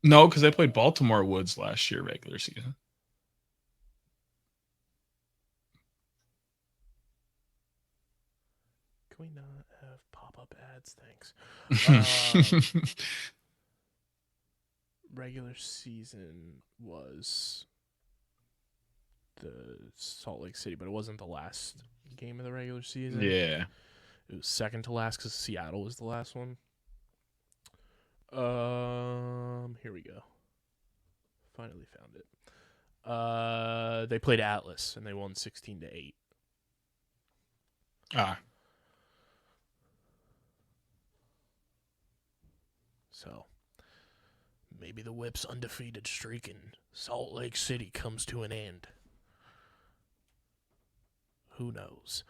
No, because they played Baltimore Woods last year regular season. Can we not have pop-up ads? Thanks. Regular season was the Salt Lake City, but it wasn't the last game of the regular season. Yeah. It was second to last because Seattle was the last one. Here we go. Finally found it. They played Atlas and they won 16-8. So maybe the Whip's undefeated streak in Salt Lake City comes to an end. Who knows?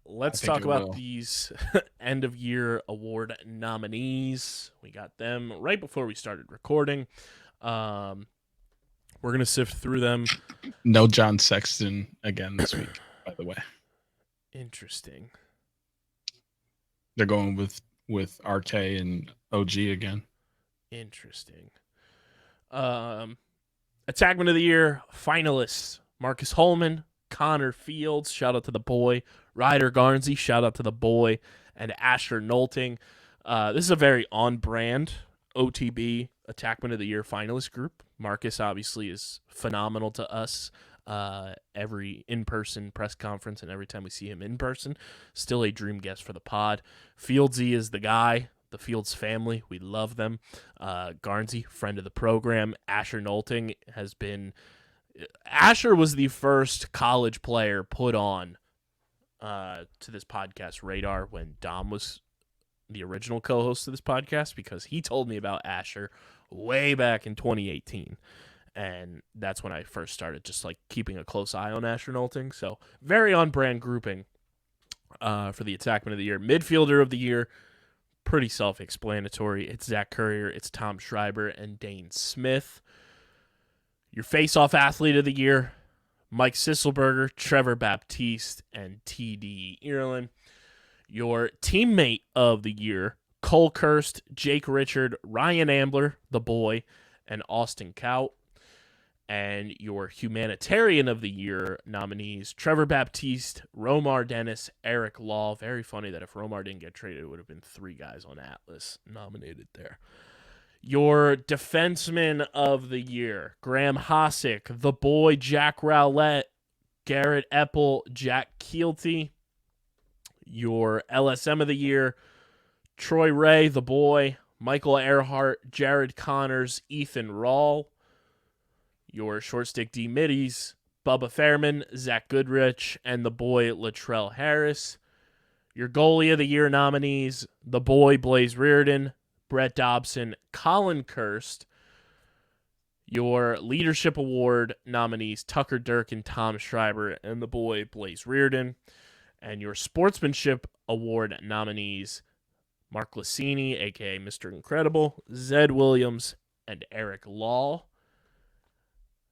Let's talk about these end of year award nominees. We got them right before we started recording. We're gonna sift through them. No John Sexton again this week, by the way. Interesting. They're going with RK and OG again. Interesting. Attackman of the Year finalists: Marcus Holman, Connor Fields, shout out to the boy. Ryder Garnsey, shout out to the boy. And Asher Nolting. This is a very on-brand OTB Attackman of the Year finalist group. Marcus obviously is phenomenal to us. Every in-person press conference and every time we see him in person, still a dream guest for the pod. Fieldsy is the guy. The Fields family, we love them. Garnsey, friend of the program. Asher Nolting has been. Asher was the first college player put on to this podcast radar when Dom was the original co-host of this podcast, because he told me about Asher way back in 2018. And that's when I first started just like keeping a close eye on Asher Nolting. So very on-brand grouping for the Attackman of the Year. Midfielder of the Year, pretty self-explanatory. It's Zach Currier, it's Tom Schreiber, and Dane Smith. Your face-off athlete of the year, Mike Sisselberger, Trevor Baptiste, and T.D. Ireland. Your teammate of the year, Cole Kirst, Jake Richard, Ryan Ambler, the boy, and Austin Kaut. And your humanitarian of the year nominees, Trevor Baptiste, Romar Dennis, Eric Law. Very funny that if Romar didn't get traded, it would have been 3 guys on Atlas nominated there. Your defenseman of the year, Graham Hosick, the boy, Jack Rowlett, Garrett Epple, Jack Keelty. Your LSM of the year, Troy Ray, the boy, Michael Earhart, Jared Connors, Ethan Rawl. Your short stick D middies, Bubba Fairman, Zach Goodrich, and the boy, Latrell Harris. Your goalie of the year nominees, the boy, Blaze Reardon, Brett Dobson, Colin Kirst. Your leadership award nominees, Tucker Dirk and Tom Schreiber, and the boy, Blaze Reardon. And your sportsmanship award nominees, Mark Lassini, a.k.a. Mr. Incredible, Zed Williams, and Eric Law.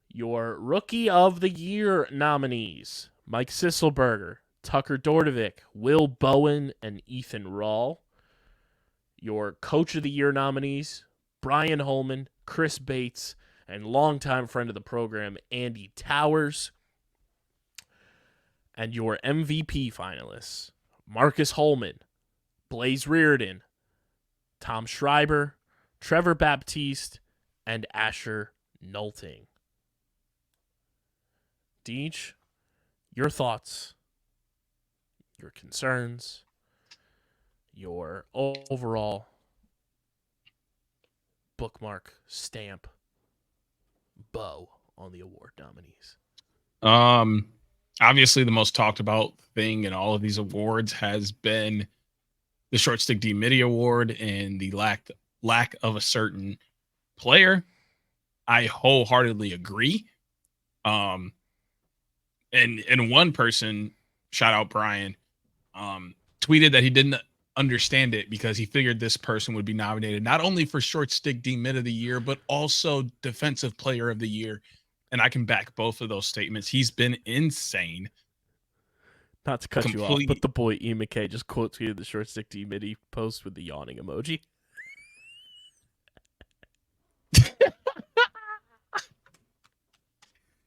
Your rookie of the year nominees, Mike Sisselberger, Tucker Dordovic, Will Bowen, and Ethan Rawl. Your coach of the year nominees, Brian Holman, Chris Bates, and longtime friend of the program, Andy Towers. And your MVP finalists, Marcus Holman, Blaze Reardon, Tom Schreiber, Trevor Baptiste, and Asher Nolting. Deej, your thoughts, your concerns, your overall bookmark, stamp, bow on the award nominees. Obviously, the most talked about thing in all of these awards has been the Short Stick D Midi Award and the lack of a certain player. I wholeheartedly agree. And one person, shout out Brian, tweeted that he didn't understand it because he figured this person would be nominated not only for Short Stick D Mid of the Year, but also Defensive Player of the Year. And I can back both of those statements. He's been insane. Not to cut you off, but the boy E. McKay just quote tweeted the Short Stick D Midi post with the yawning emoji.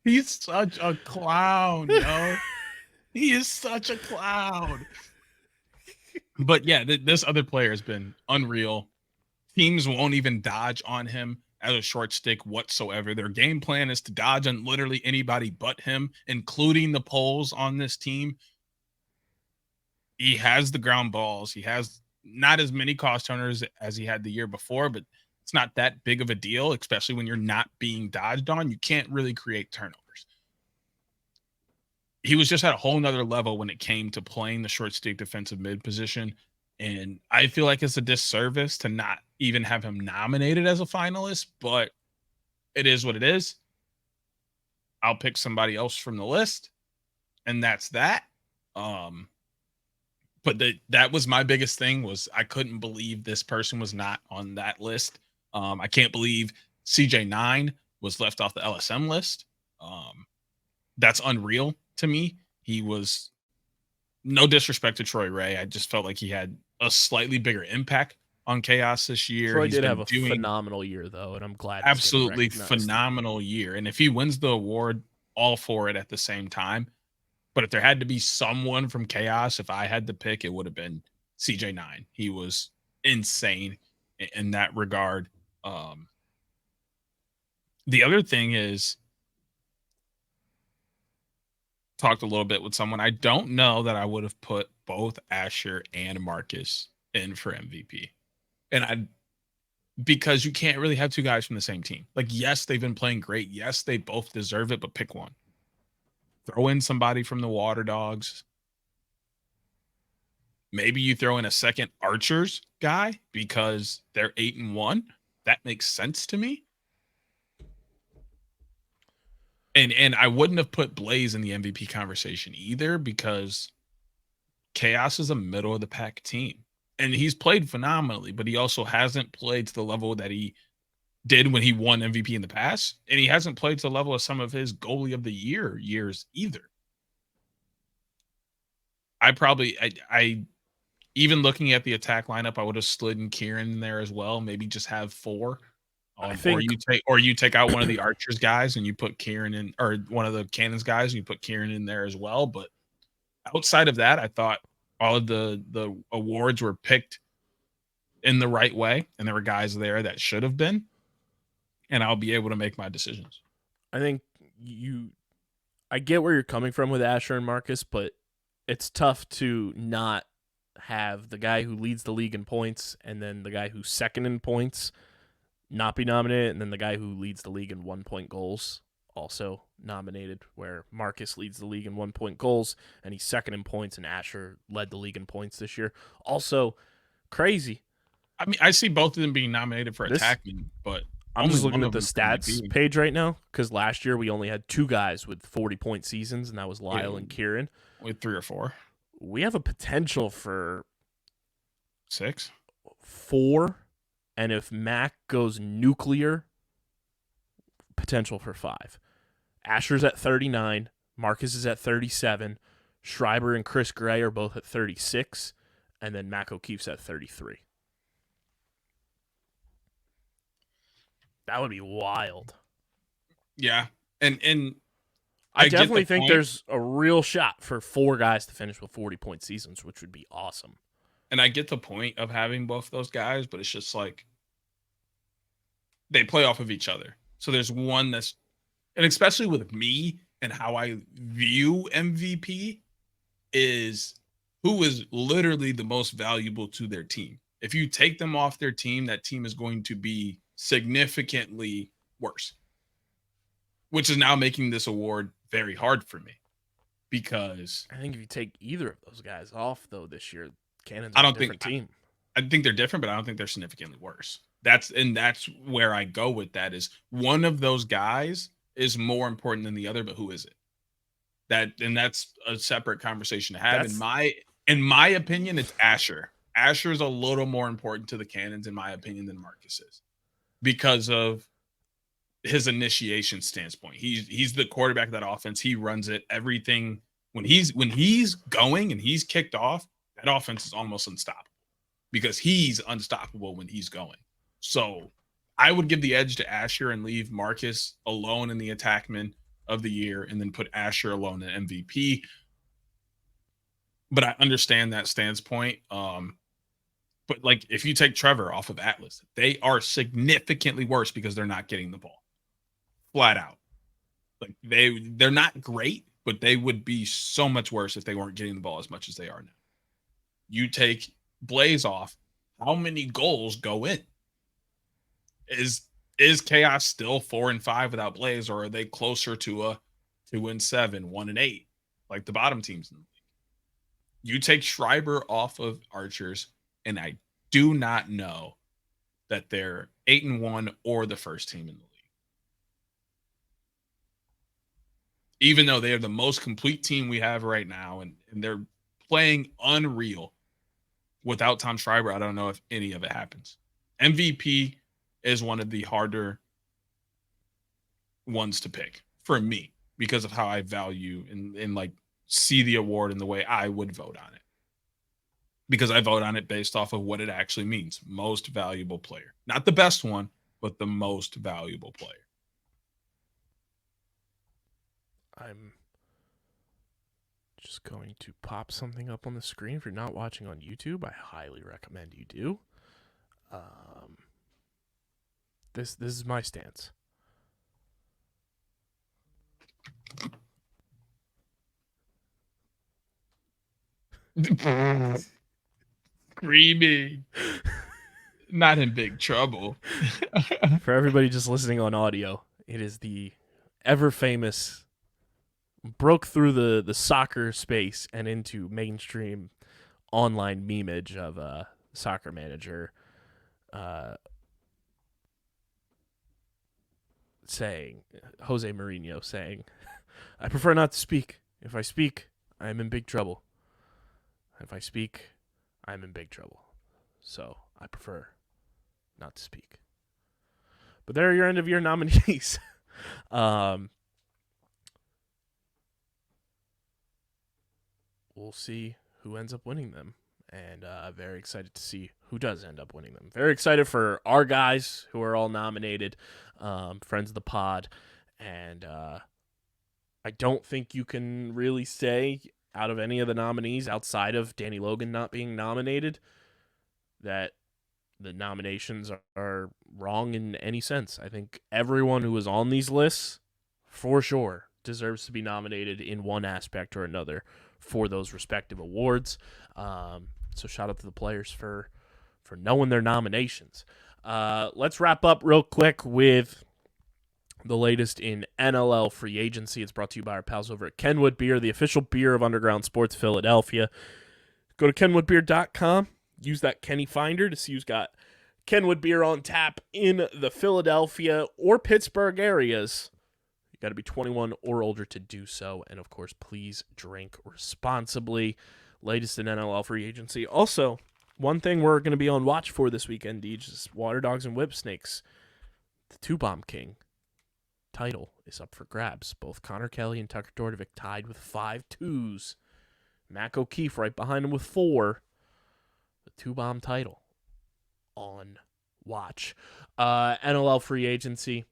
He's such a clown, yo. He is such a clown. But yeah, this other player has been unreal. Teams won't even dodge on him as a short stick whatsoever. Their game plan is to dodge on literally anybody but him, including the poles on this team. He has the ground balls. He has not as many cost turners as he had the year before, but it's not that big of a deal, especially when you're not being dodged on. You can't really create turnovers. He was just at a whole nother level when it came to playing the short stick defensive mid position. And I feel like it's a disservice to not even have him nominated as a finalist, but it is what it is. I'll pick somebody else from the list, and that's that. But that was my biggest thing, was I couldn't believe this person was not on that list. I can't believe CJ9 was left off the LSM list. That's unreal to me. He was, no disrespect to Troy Ray, I just felt like he had a slightly bigger impact on Chaos this year. Troy did have a phenomenal year, though, and I'm glad. Absolutely phenomenal year. And if he wins the award, all for it at the same time. But if there had to be someone from Chaos, if I had to pick, it would have been CJ9. He was insane in that regard. The other thing is, talked a little bit with someone. I don't know that I would have put both Asher and Marcus in for MVP. Because you can't really have two guys from the same team. Like, yes, they've been playing great. Yes, they both deserve it, but pick one. Throw in somebody from the Water Dogs. Maybe you throw in a second Archers guy because they're 8-1. That makes sense to me. And I wouldn't have put Blaze in the MVP conversation either, because Chaos is a middle of the pack team. And he's played phenomenally, but he also hasn't played to the level that he did when he won MVP in the past. And he hasn't played to the level of some of his goalie of the year years either. I even looking at the attack lineup, I would have slid in Kieran in there as well. Maybe just have 4. I think, or you take out one of the Archers guys and you put Kieran in, or one of the Cannons guys and you put Kieran in there as well. But outside of that, I thought all of the awards were picked in the right way, and there were guys there that should have been, and I'll be able to make my decisions. I think I get where you're coming from with Asher and Marcus, but it's tough to not have the guy who leads the league in points and then the guy who's second in points not be nominated, and then the guy who leads the league in 1-point goals also nominated, where Marcus leads the league in 1-point goals and he's second in points, and Asher led the league in points this year. Also, crazy. I mean, I see both of them being nominated for attacking, but I'm just looking at the stats page right now, because last year we only had 2 guys with 40-point seasons, and that was Lyle and Kieran. With 3 or 4. We have a potential for 6, 4, and if Mac goes nuclear, potential for 5. Asher's at 39, Marcus is at 37, Schreiber and Chris Gray are both at 36, and then Mac O'Keefe's at 33. That would be wild. Yeah, and I definitely think there's a real shot for 4 guys to finish with 40-point seasons, which would be awesome. And I get the point of having both those guys, but it's just like they play off of each other. So there's one that's, and especially with me and how I view MVP, is who is literally the most valuable to their team. If you take them off their team, that team is going to be significantly worse, which is now making this award very hard for me, because I think if you take either of those guys off, though, this year, Cannon's a different team. I think they're different, but I don't think they're significantly worse. That's where I go with that, is one of those guys is more important than the other, but who is it? That's a separate conversation to have. In my opinion, it's Asher. Asher's a little more important to the Cannons, in my opinion, than Marcus is, because of his initiation standpoint. He's the quarterback of that offense. He runs it. Everything when he's going and he's kicked off, that offense is almost unstoppable, because he's unstoppable when he's going. So I would give the edge to Asher and leave Marcus alone in the attackman of the year, and then put Asher alone in MVP. But I understand that standpoint. But like, if you take Trevor off of Atlas, they are significantly worse because they're not getting the ball. Flat out. Like, they're not great, but they would be so much worse if they weren't getting the ball as much as they are now. You take Blaze off, how many goals go in? Is Chaos still 4-5 without Blaze, or are they closer to a 2-7, 1-8, like the bottom teams in the league? You take Schreiber off of Archers, and I do not know that they're 8-1 or the first team in the league. Even though they are the most complete team we have right now, and they're playing unreal. Without Tom Schreiber, I don't know if any of it happens. MVP is one of the harder ones to pick for me, because of how I value and like see the award and the way I would vote on it. Because I vote on it based off of what it actually means. Most valuable player. Not the best one, but the most valuable player. I'm just going to pop something up on the screen. If you're not watching on YouTube, I highly recommend you do. This is my stance. Creamy. Not in big trouble. For everybody just listening on audio, it is the ever famous, broke through the soccer space and into mainstream online memeage of a soccer manager saying, Jose Mourinho saying, I prefer not to speak. If I speak, I am in big trouble. If I speak, I am in big trouble. So I prefer not to speak. But there are your end of year nominees. We'll see who ends up winning them. And very excited to see who does end up winning them. Very excited for our guys who are all nominated, friends of the pod. And I don't think you can really say out of any of the nominees outside of Danny Logan not being nominated that the nominations are wrong in any sense. I think everyone who is on these lists, for sure, deserves to be nominated in one aspect or another for those respective awards. So shout out to the players for knowing their nominations. Let's wrap up real quick with the latest in NLL Free Agency. It's brought to you by our pals over at Kenwood Beer, the official beer of Underground Sports Philadelphia. Go to kenwoodbeer.com. Use that Kenny Finder to see who's got Kenwood beer on tap in the Philadelphia or Pittsburgh areas. You got to be 21 or older to do so. And, of course, please drink responsibly. Latest in NLL Free Agency. Also, one thing we're going to be on watch for this weekend, Deej, is Water Dogs and Whipsnakes. The Two-Bomb King title is up for grabs. Both Connor Kelly and Tucker Dordevic tied with 5 2s. Mac O'Keefe right behind him with 4. The Two-Bomb title on watch. NLL Free Agency.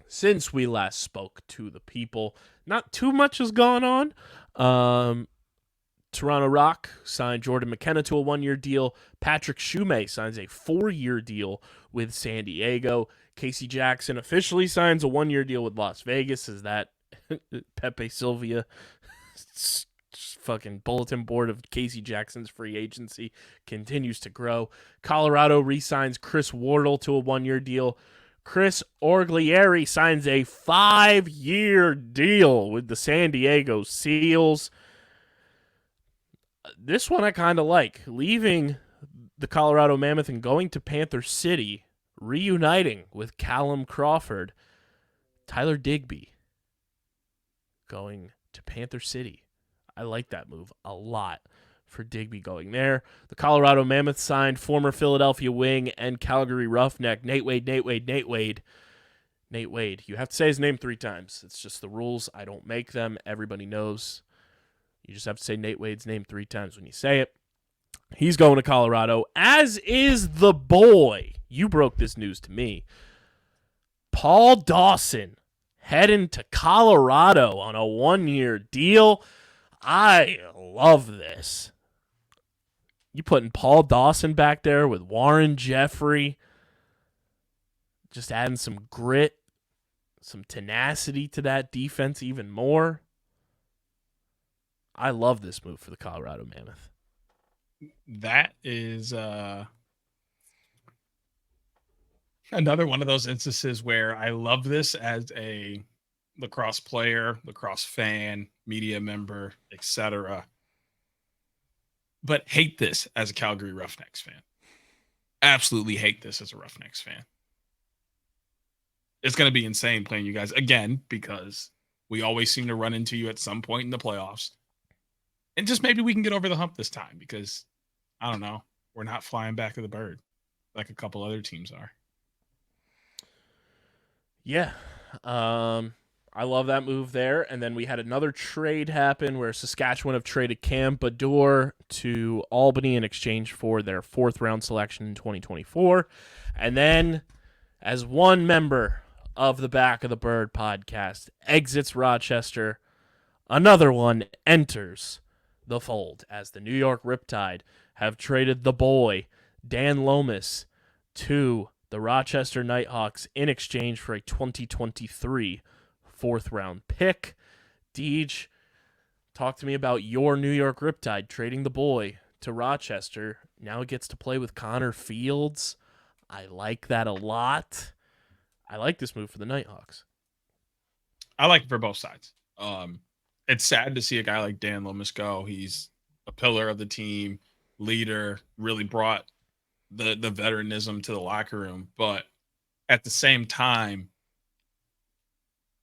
Since we last spoke to the people, not too much has gone on. Toronto Rock signed Jordan McKenna to a 1-year deal. Patrick Shumay signs a 4-year deal with San Diego. Casey Jackson officially signs a 1-year deal with Las Vegas. Is that Pepe Sylvia fucking bulletin board of Casey Jackson's free agency continues to grow. Colorado re-signs Chris Wardle to a 1-year deal. Chris Orglieri signs a 5-year deal with the San Diego Seals. This one I kind of like. Leaving the Colorado Mammoth and going to Panther City, reuniting with Callum Crawford. Tyler Digby going to Panther City. I like that move a lot for Digby going there. The Colorado Mammoth signed former Philadelphia wing and Calgary Roughneck, Nate Wade. You have to say his name 3 times. It's just the rules. I don't make them. Everybody knows. You just have to say Nate Wade's name 3 times when you say it. He's going to Colorado, as is the boy. You broke this news to me. Paul Dawson heading to Colorado on a 1-year deal. I love this. You putting Paul Dawson back there with Warren Jeffrey, just adding some grit, some tenacity to that defense even more. I love this move for the Colorado Mammoth. That is another one of those instances where I love this as a lacrosse player, lacrosse fan, media member, etc. But hate this as a Calgary Roughnecks fan. Absolutely hate this as a Roughnecks fan. It's going to be insane playing you guys again because we always seem to run into you at some point in the playoffs. And just maybe we can get over the hump this time because, I don't know, we're not flying back to the bird like a couple other teams are. Yeah. I love that move there. And then we had another trade happen where Saskatchewan have traded Cam Baddour to Albany in exchange for their 4th-round selection in 2024. And then, as one member of the Back of the Bird podcast exits Rochester, another one enters the fold as the New York Riptide have traded the boy, Dan Lomas, to the Rochester Nighthawks in exchange for a 2023 fourth-round pick. Deej, talk to me about your New York Riptide trading the boy to Rochester. Now he gets to play with Connor Fields. I like that a lot. I like this move for the Nighthawks. I like it for both sides. It's sad to see a guy like Dan Lomas go. He's a pillar of the team, leader, really brought the veteranism to the locker room. But at the same time,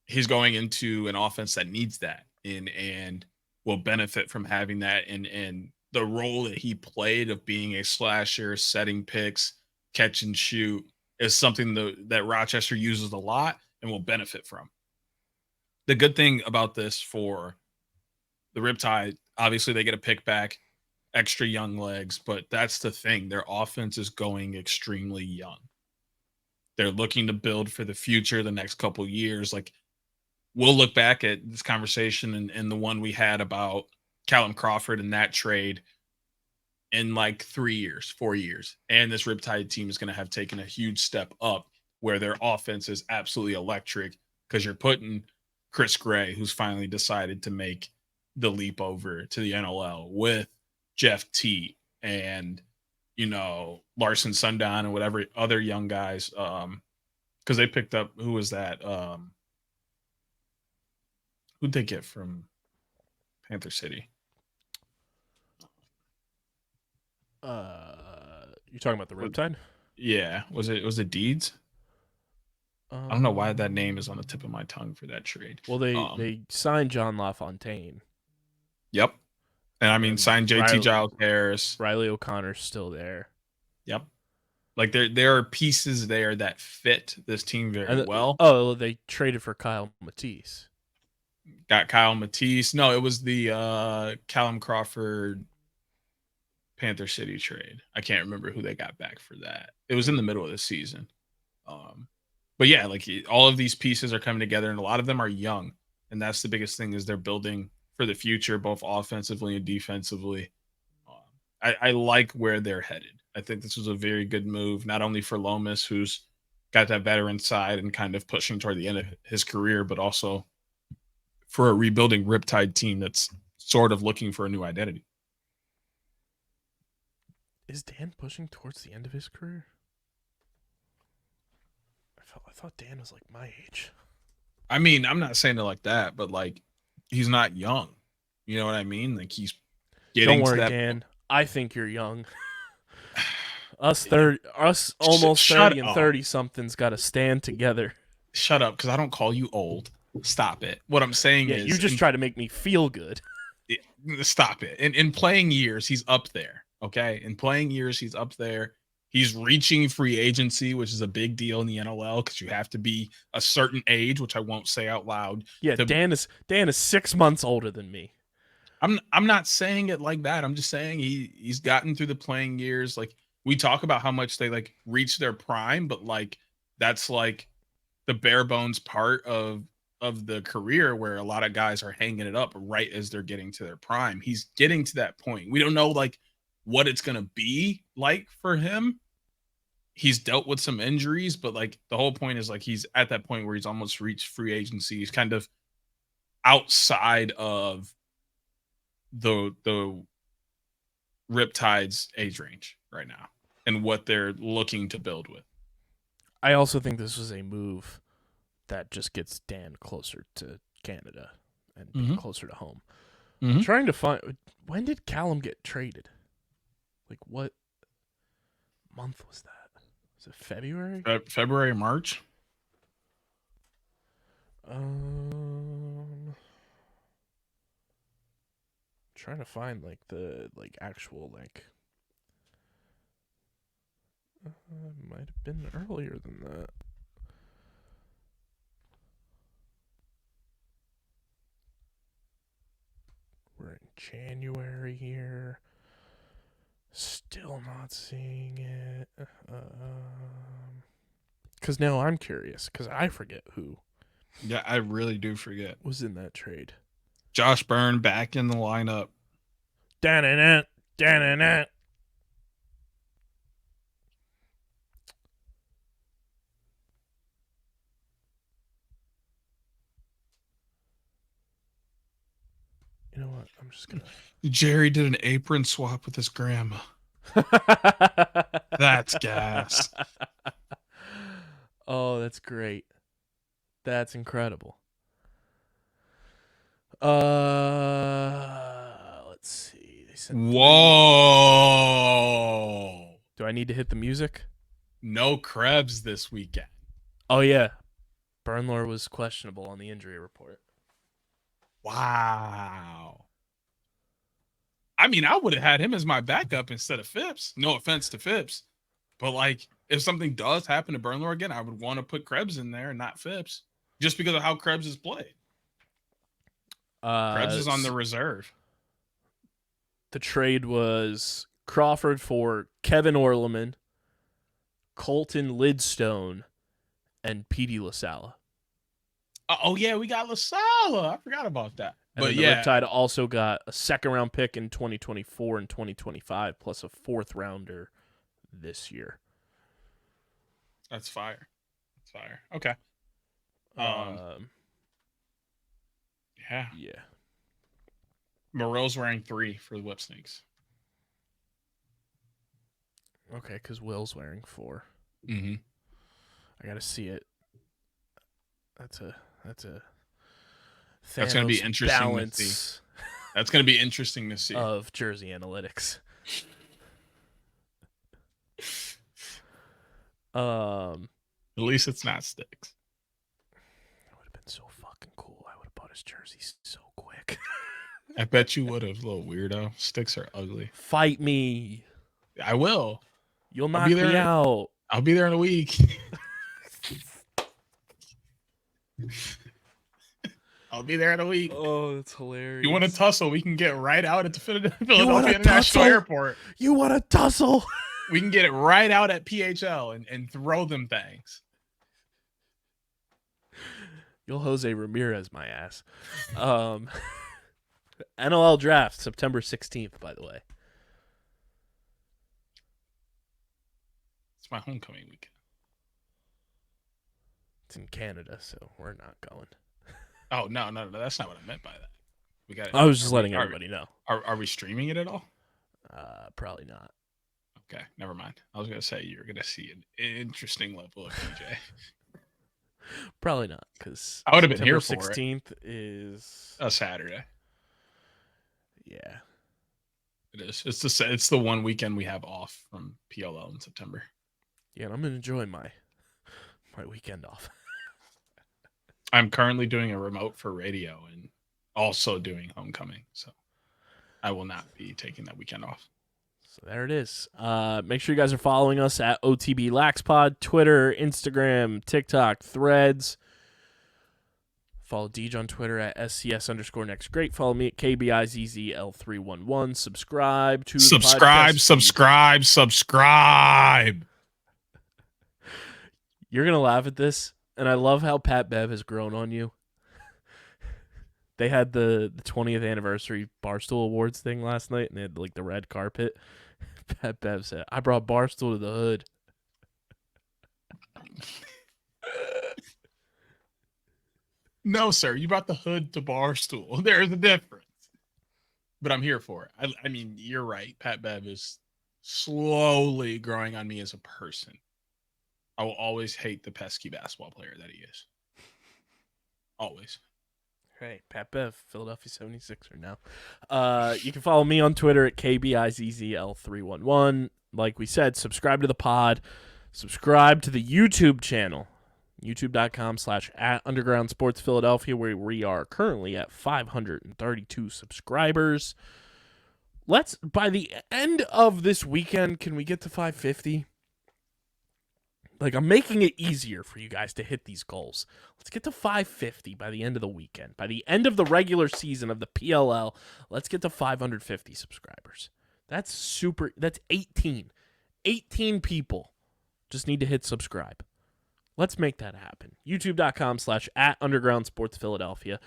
he's going into an offense that needs that and will benefit from having that. And the role that he played of being a slasher, setting picks, catch and shoot is something that Rochester uses a lot and will benefit from. The good thing about this for the Riptide, obviously they get a pick back, extra young legs, but that's the thing. Their offense is going extremely young. They're looking to build for the future, the next couple years. Like, we'll look back at this conversation and the one we had about Callum Crawford and that trade in like 3 years, 4 years. And this Riptide team is going to have taken a huge step up where their offense is absolutely electric because you're putting Chris Gray, who's finally decided to make the leap over to the NLL with Jeff T and, Larson Sundown and whatever other young guys. Because they picked up, who was that? Who'd they get from Panther City? You're talking about the Riptide? Yeah. Was it Deeds? I don't know why that name is on the tip of my tongue for that trade. Well, they signed John LaFontaine. Yep. And signed JT Giles Harris. Riley O'Connor's still there. Yep. Like there are pieces there that fit this team very well. Oh, they traded for Kyle Matisse. Got Kyle Matisse. No, it was the Callum Crawford Panther City trade. I can't remember who they got back for that. It was in the middle of the season. But yeah, like all of these pieces are coming together and a lot of them are young. And that's the biggest thing is they're building for the future, both offensively and defensively. I like where they're headed. I think this was a very good move, not only for Lomas, who's got that veteran side and kind of pushing toward the end of his career, but also for a rebuilding Riptide team that's sort of looking for a new identity. Is Dan pushing towards the end of his career? I thought Dan was like my age. I mean, I'm not saying it like that, but like he's not young. You know what I mean? Like he's getting. Don't worry, to that Dan. I think you're young. Us almost 30 and 30 something's got to stand together. Shut up, because I don't call you old. Stop it. What I'm saying is, you just try to make me feel good. Stop it. In playing years, he's up there. Okay, in playing years, he's up there. He's reaching free agency, which is a big deal in the NLL because you have to be a certain age, which I won't say out loud. Yeah, Dan is 6 months older than me. I'm not saying it like that. I'm just saying he's gotten through the playing years. Like we talk about how much they like reach their prime, but like that's like the bare bones part of the career where a lot of guys are hanging it up right as they're getting to their prime. He's getting to that point. We don't know like what it's going to be like for him. He's dealt with some injuries, but like the whole point is like he's at that point where he's almost reached free agency. He's kind of outside of the Riptide's age range right now and what they're looking to build with. I also think this was a move that just gets Dan closer to Canada and closer to home. I'm trying to find, when did Callum get traded? Like what month was that? Was it February? February, March? Trying to find like the actual might have been earlier than that. We're in January here. Still not seeing it. Because now I'm curious, because I forget who. Yeah, I really do forget. Was in that trade. Josh Byrne back in the lineup. Da-na-na, da-na-na. You know what? I'm just gonna. Jerry did an apron swap with his grandma. That's gas. Oh, that's great. That's incredible. Let's see. They said Whoa. Do I need to hit the music? No Krebs this weekend. Oh yeah, Bernler was questionable on the injury report. Wow. I mean, I would have had him as my backup instead of Phipps. No offense to Phipps. But, like, if something does happen to Bernler again, I would want to put Krebs in there and not Phipps. Just because of how Krebs has played. Krebs is on the reserve. The trade was Crawford for Kevin Orleman, Colton Lidstone, and Petey LaSalla. Oh, yeah, we got LaSalla. I forgot about that. And but the yeah, Riptide also got a second-round pick in 2024 and 2025, plus a fourth-rounder this year. That's fire. That's fire. Okay. Yeah. Yeah. Morrill's wearing 3 for the Whipsnakes. Okay, because Will's wearing 4. Mm-hmm. I gotta see it. That's a That's gonna be Thanos interesting balance to see. That's gonna be interesting to see. of Jersey Analytics. At least it's not Sticks. That would have been so fucking cool. I would have bought his jersey so quick. I bet you would have, little weirdo. Sticks are ugly. Fight me. I will. You'll knock me out. I'll be there in a week. I'll be there in a week. Oh, that's hilarious. You want to tussle? We can get right out at the Philadelphia International Airport. You want to tussle? We can get it right out at PHL and throw them things. You'll Jose Ramirez my ass. NLL draft September 16th, by the way. It's my homecoming weekend. It's in Canada, so we're not going. Oh, no. That's not what I meant by that. We got. I was just letting everybody know. Are we streaming it at all? Probably not. Okay, never mind. I was going to say you're going to see an interesting level of DJ. Probably not, because I would have been here for 16th is a Saturday. Yeah, it is. It's the one weekend we have off from PLL in September. Yeah, and I'm gonna enjoy my weekend off. I'm currently doing a remote for radio and also doing homecoming, so I will not be taking that weekend off. So there it is. Make sure you guys are following us at OTB LaxPod, Twitter, Instagram, TikTok, Threads. Follow Deej on Twitter at SCS_NextGreat. Follow me at KBIZZL311. Subscribe to the podcast. Subscribe. You're going to laugh at this, and I love how Pat Bev has grown on you. They had the 20th anniversary Barstool Awards thing last night, and they had like the red carpet. Pat Bev said, I brought Barstool to the hood. No, sir. You brought the hood to Barstool. There's a difference. But I'm here for it. I mean, you're right. Pat Bev is slowly growing on me as a person. I will always hate the pesky basketball player that he is. Always. Hey, Pat Bev, Philadelphia 76er now. You can follow me on Twitter at KBIZZL311. Like we said, subscribe to the pod. Subscribe to the YouTube channel. YouTube.com/@Underground Sports Philadelphia, where we are currently at 532 subscribers. By the end of this weekend, can we get to 550? Like, I'm making it easier for you guys to hit these goals. Let's get to 550 by the end of the weekend. By the end of the regular season of the PLL, let's get to 550 subscribers. That's 18. 18 people just need to hit subscribe. Let's make that happen. YouTube.com/@Underground Sports Philadelphia.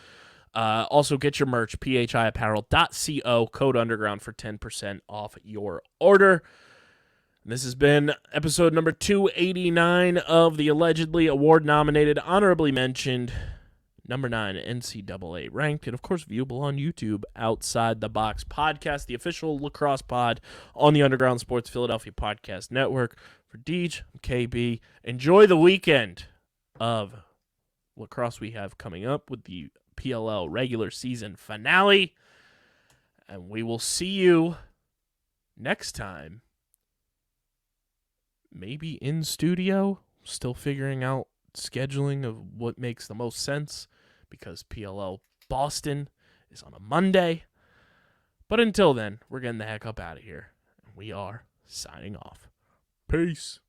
Also, get your merch, phiapparel.co, code Underground for 10% off your order. And this has been episode number 289 of the allegedly award-nominated, honorably mentioned, number 9 NCAA ranked, and of course viewable on YouTube. Outside the Box podcast, the official lacrosse pod on the Underground Sports Philadelphia Podcast Network. For Deej, I'm KB. Enjoy the weekend of lacrosse we have coming up with the PLL Regular Season Finale, and we will see you next time. Maybe in studio. Still figuring out scheduling of what makes the most sense because PLL Boston is on a Monday. But until then, we're getting the heck up out of here. We are signing off. Peace.